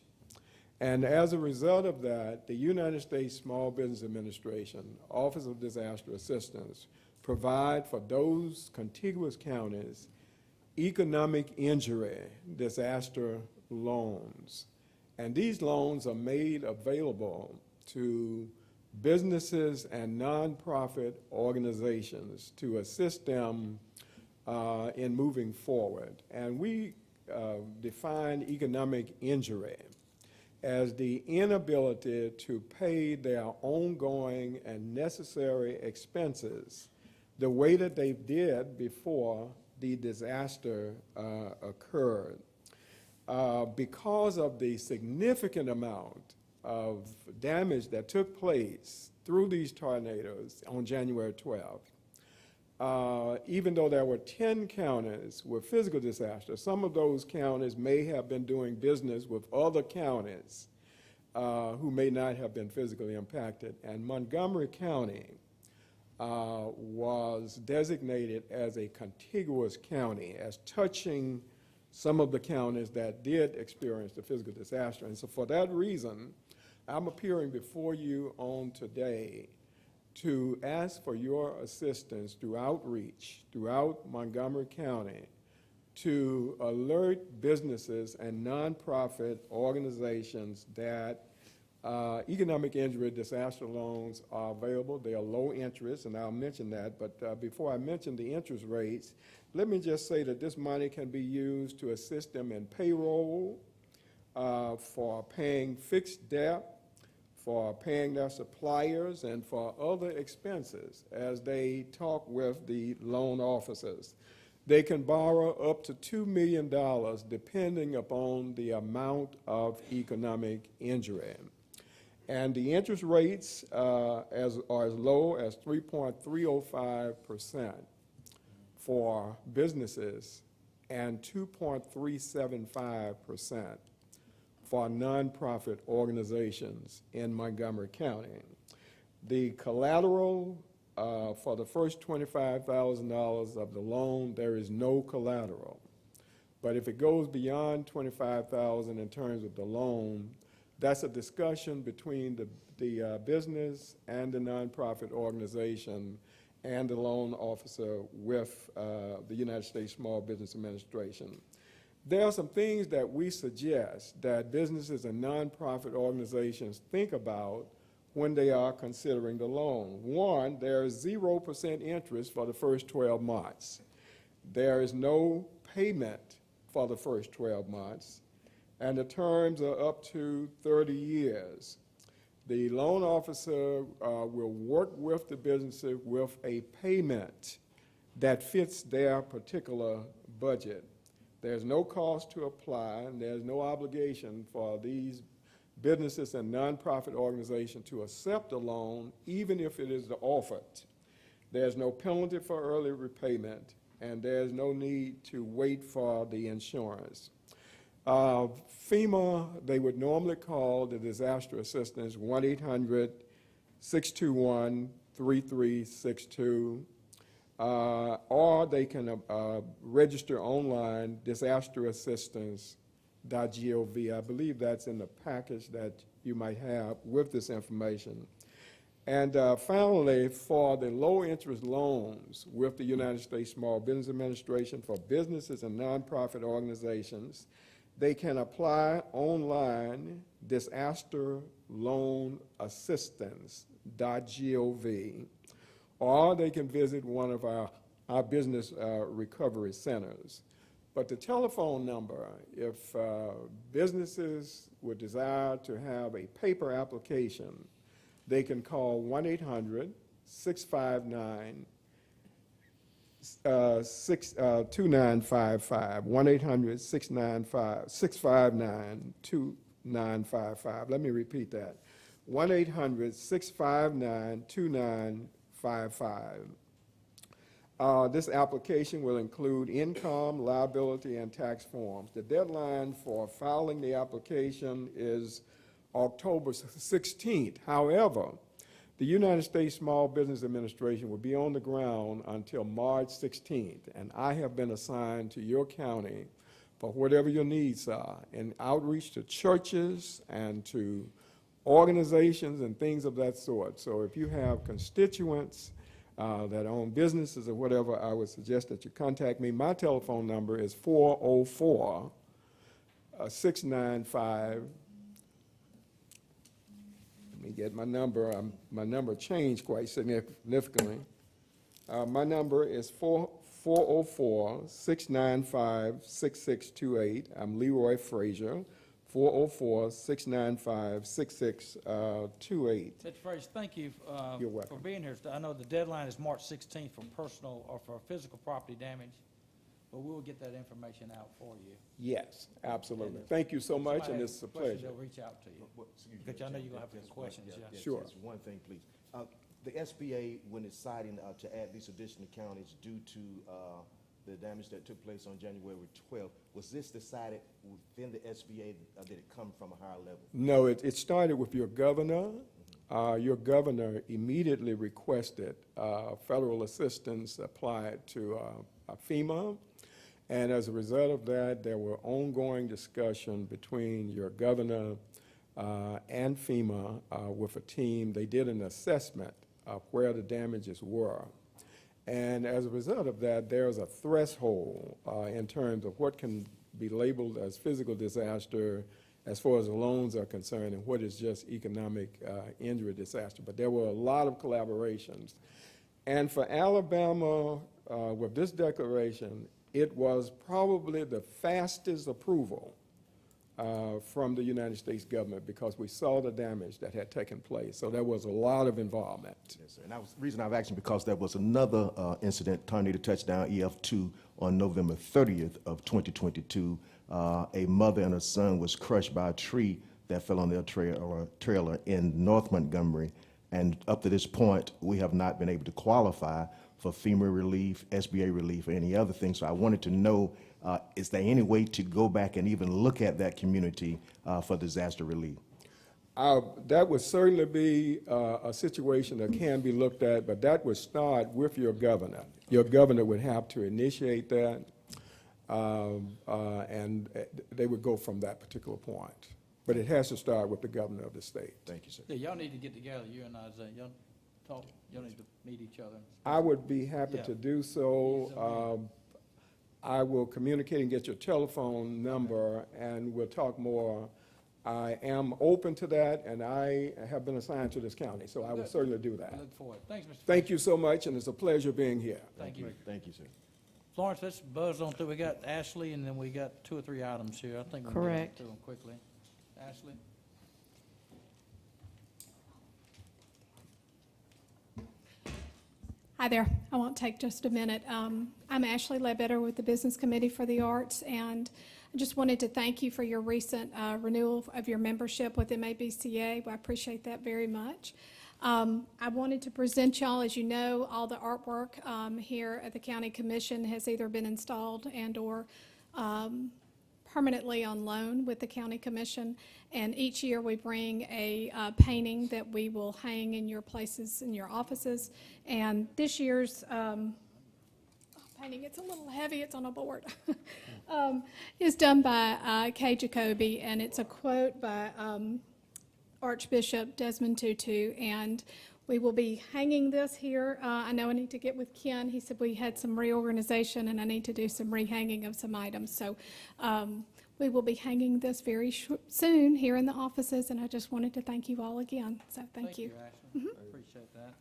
And as a result of that, the United States Small Business Administration, Office of Disaster Assistance, provide for those contiguous counties economic injury disaster loans. And these loans are made available to businesses and nonprofit organizations to assist them in moving forward. And we define economic injury as the inability to pay their ongoing and necessary expenses the way that they did before the disaster occurred. Because of the significant amount of damage that took place through these tornadoes on January 12th, even though there were 10 counties with physical disaster, some of those counties may have been doing business with other counties who may not have been physically impacted. And Montgomery County was designated as a contiguous county, as touching some of the counties that did experience the physical disaster. And so for that reason, I'm appearing before you on today to ask for your assistance through outreach throughout Montgomery County to alert businesses and nonprofit organizations that economic injury disaster loans are available. They are low interest, and I'll mention that. But before I mention the interest rates, let me just say that this money can be used to assist them in payroll, for paying fixed debt, for paying their suppliers, and for other expenses as they talk with the loan officers. They can borrow up to $2 million depending upon the amount of economic injury. And the interest rates are as low as 3.305% for businesses and 2.375% for nonprofit organizations in Montgomery County. The collateral for the first $25,000 of the loan, there is no collateral. But if it goes beyond $25,000 in terms of the loan, that's a discussion between the business and the nonprofit organization and the loan officer with the United States Small Business Administration. There are some things that we suggest that businesses and nonprofit organizations think about when they are considering the loan. One, there is 0% interest for the first 12 months. There is no payment for the first 12 months, and the terms are up to 30 years. The loan officer will work with the businesses with a payment that fits their particular budget. There's no cost to apply, and there's no obligation for these businesses and nonprofit organizations to accept a loan, even if it is offered. There's no penalty for early repayment, and there's no need to wait for the insurance. FEMA, they would normally call the disaster assistance 1-800-621-3362. Or they can register online, disasterassistance.gov. I believe that's in the package that you might have with this information. And finally, for the low-interest loans with the United States Small Business Administration for businesses and nonprofit organizations, they can apply online, disasterloanassistance.gov, or they can visit one of our business recovery centers. But the telephone number, if businesses would desire to have a paper application, they can call 1-800-659-2955, 1-800-659-2955. Let me repeat that, 1-800-659-2955. This application will include income, liability, and tax forms. The deadline for filing the application is October 16th. However, the United States Small Business Administration will be on the ground until March 16th, and I have been assigned to your county for whatever your needs are, and outreach to churches and to organizations and things of that sort. So if you have constituents that own businesses or whatever, I would suggest that you contact me. My telephone number is 404-695. Let me get my number. My number changed quite significantly. My number is 404-695-6628. I'm Leroy Frazier, 404-695-6628. Mr. Frazier, thank you You're welcome. for being here. I know the deadline is March 16th for personal or for physical property damage, but we will get that information out for you. Yes, absolutely. Thank you so much, and it's a pleasure. They'll reach out to you. Because I know you're going to have some questions, yeah. Sure. Yes, one thing, please. The SBA, when deciding to add these additional counties due to the damage that took place on January 12th, was this decided within the SBA, or did it come from a higher level? No, it started with your governor. Your governor immediately requested federal assistance applied to FEMA. And as a result of that, there were ongoing discussion between your governor and FEMA with a team. They did an assessment of where the damages were. And as a result of that, there's a threshold in terms of what can be labeled as physical disaster as far as the loans are concerned and what is just economic injury disaster. But there were a lot of collaborations. And for Alabama, with this declaration, it was probably the fastest approval from the United States government because we saw the damage that had taken place. So there was a lot of involvement. Yes, sir. And the reason I've asked you because there was another incident, tornado touchdown EF2 on November 30th of 2022. A mother and her son was crushed by a tree that fell on their trailer in North Montgomery. And up to this point, we have not been able to qualify for FEMA relief, SBA relief, or any other thing. So I wanted to know, is there any way to go back and even look at that community for disaster relief? That would certainly be a situation that can be looked at, but that would start with your governor. Your governor would have to initiate that, and they would go from that particular point. But it has to start with the governor of the state. Thank you, sir. Yeah, y'all need to get together, you and Isaiah. Y'all talk, y'all need to meet each other. I would be happy Yeah. to do so. I will communicate and get your telephone number, and we'll talk more. I am open to that, and I have been assigned to this county, so I will certainly do I that. look forward. Thanks, Mr. Thank you so much, and it's a pleasure being here. Thank you. Thank you, sir. Florence, let's buzz on through. We got Ashley, and then we got 2 or 3 items here. I think we'll get Correct. through them quickly. Ashley? Hi there. I won't take just a minute. I'm Ashley Ledbetter with the Business Committee for the Arts, and I just wanted to thank you for your recent renewal of your membership with MABCA. I appreciate that very much. I wanted to present y'all, as you know, all the artwork here at the County Commission has either been installed and/or permanently on loan with the County Commission, and each year we bring a painting that we will hang in your places, in your offices, and this year's painting, it's a little heavy, it's on a board, is done by Kay Jacoby, and it's a quote by Archbishop Desmond Tutu, and We will be hanging this here. I know I need to get with Ken. He said we had some reorganization and I need to do some rehanging of some items. So we will be hanging this very soon here in the offices, and I just wanted to thank you all again. So thank you. Ashley. Appreciate that.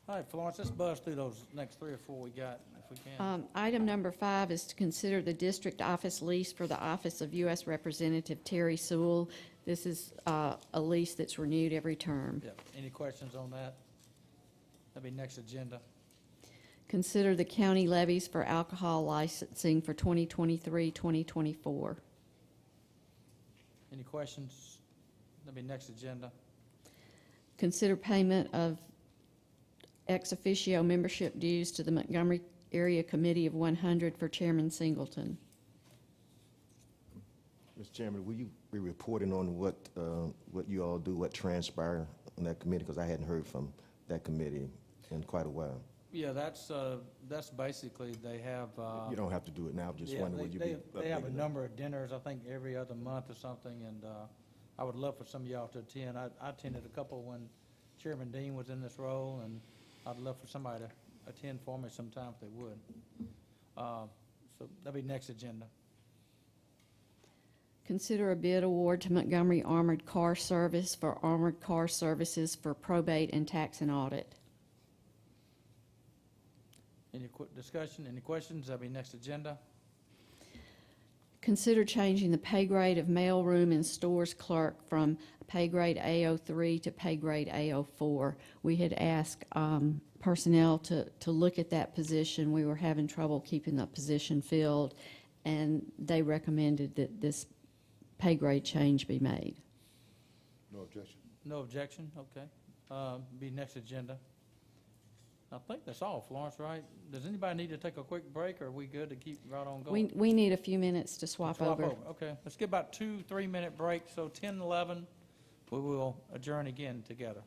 All right, Florence, let's buzz through those next 3 or 4 we got, if we can. Item number 5 is to consider the district office lease for the office of U.S. Representative Terri Sewell. This is a lease that's renewed every term. Yep. Any questions on that? That'll be next agenda. Consider the county levies for alcohol licensing for 2023-2024. Any questions? That'll be next agenda. Consider payment of ex officio membership dues to the Montgomery Area Committee of 100 for Chairman Singleton. Mr. Chairman, will you be reporting on what you all do, what transpire on that committee? Because I hadn't heard from that committee in quite a while. Yeah, that's basically, they have. You don't have to do it now, just Yeah, wondering, would you be they have a updating? number of dinners, I think every other month or something, and I would love for some of y'all to attend. I attended a couple when Chairman Dean was in this role, and I'd love for somebody to attend for me sometime if they would. So that'll be next agenda. Consider a bid award to Montgomery Armored Car Service for armored car services for probate and tax and audit. Any discussion, any questions? That'll be next agenda. Consider changing the pay grade of mailroom and stores clerk from pay grade A03 to pay grade A04. We had asked personnel to look at that position. We were having trouble keeping that position filled, and they recommended that this pay grade change be made. No objection. No objection, okay. Be next agenda. I think that's all, Florence, right? Does anybody need to take a quick break, or are we good to keep right on going? We need a few minutes to swap over. Okay, let's get about 2-3 minute break, so 10, 11, we will adjourn again together.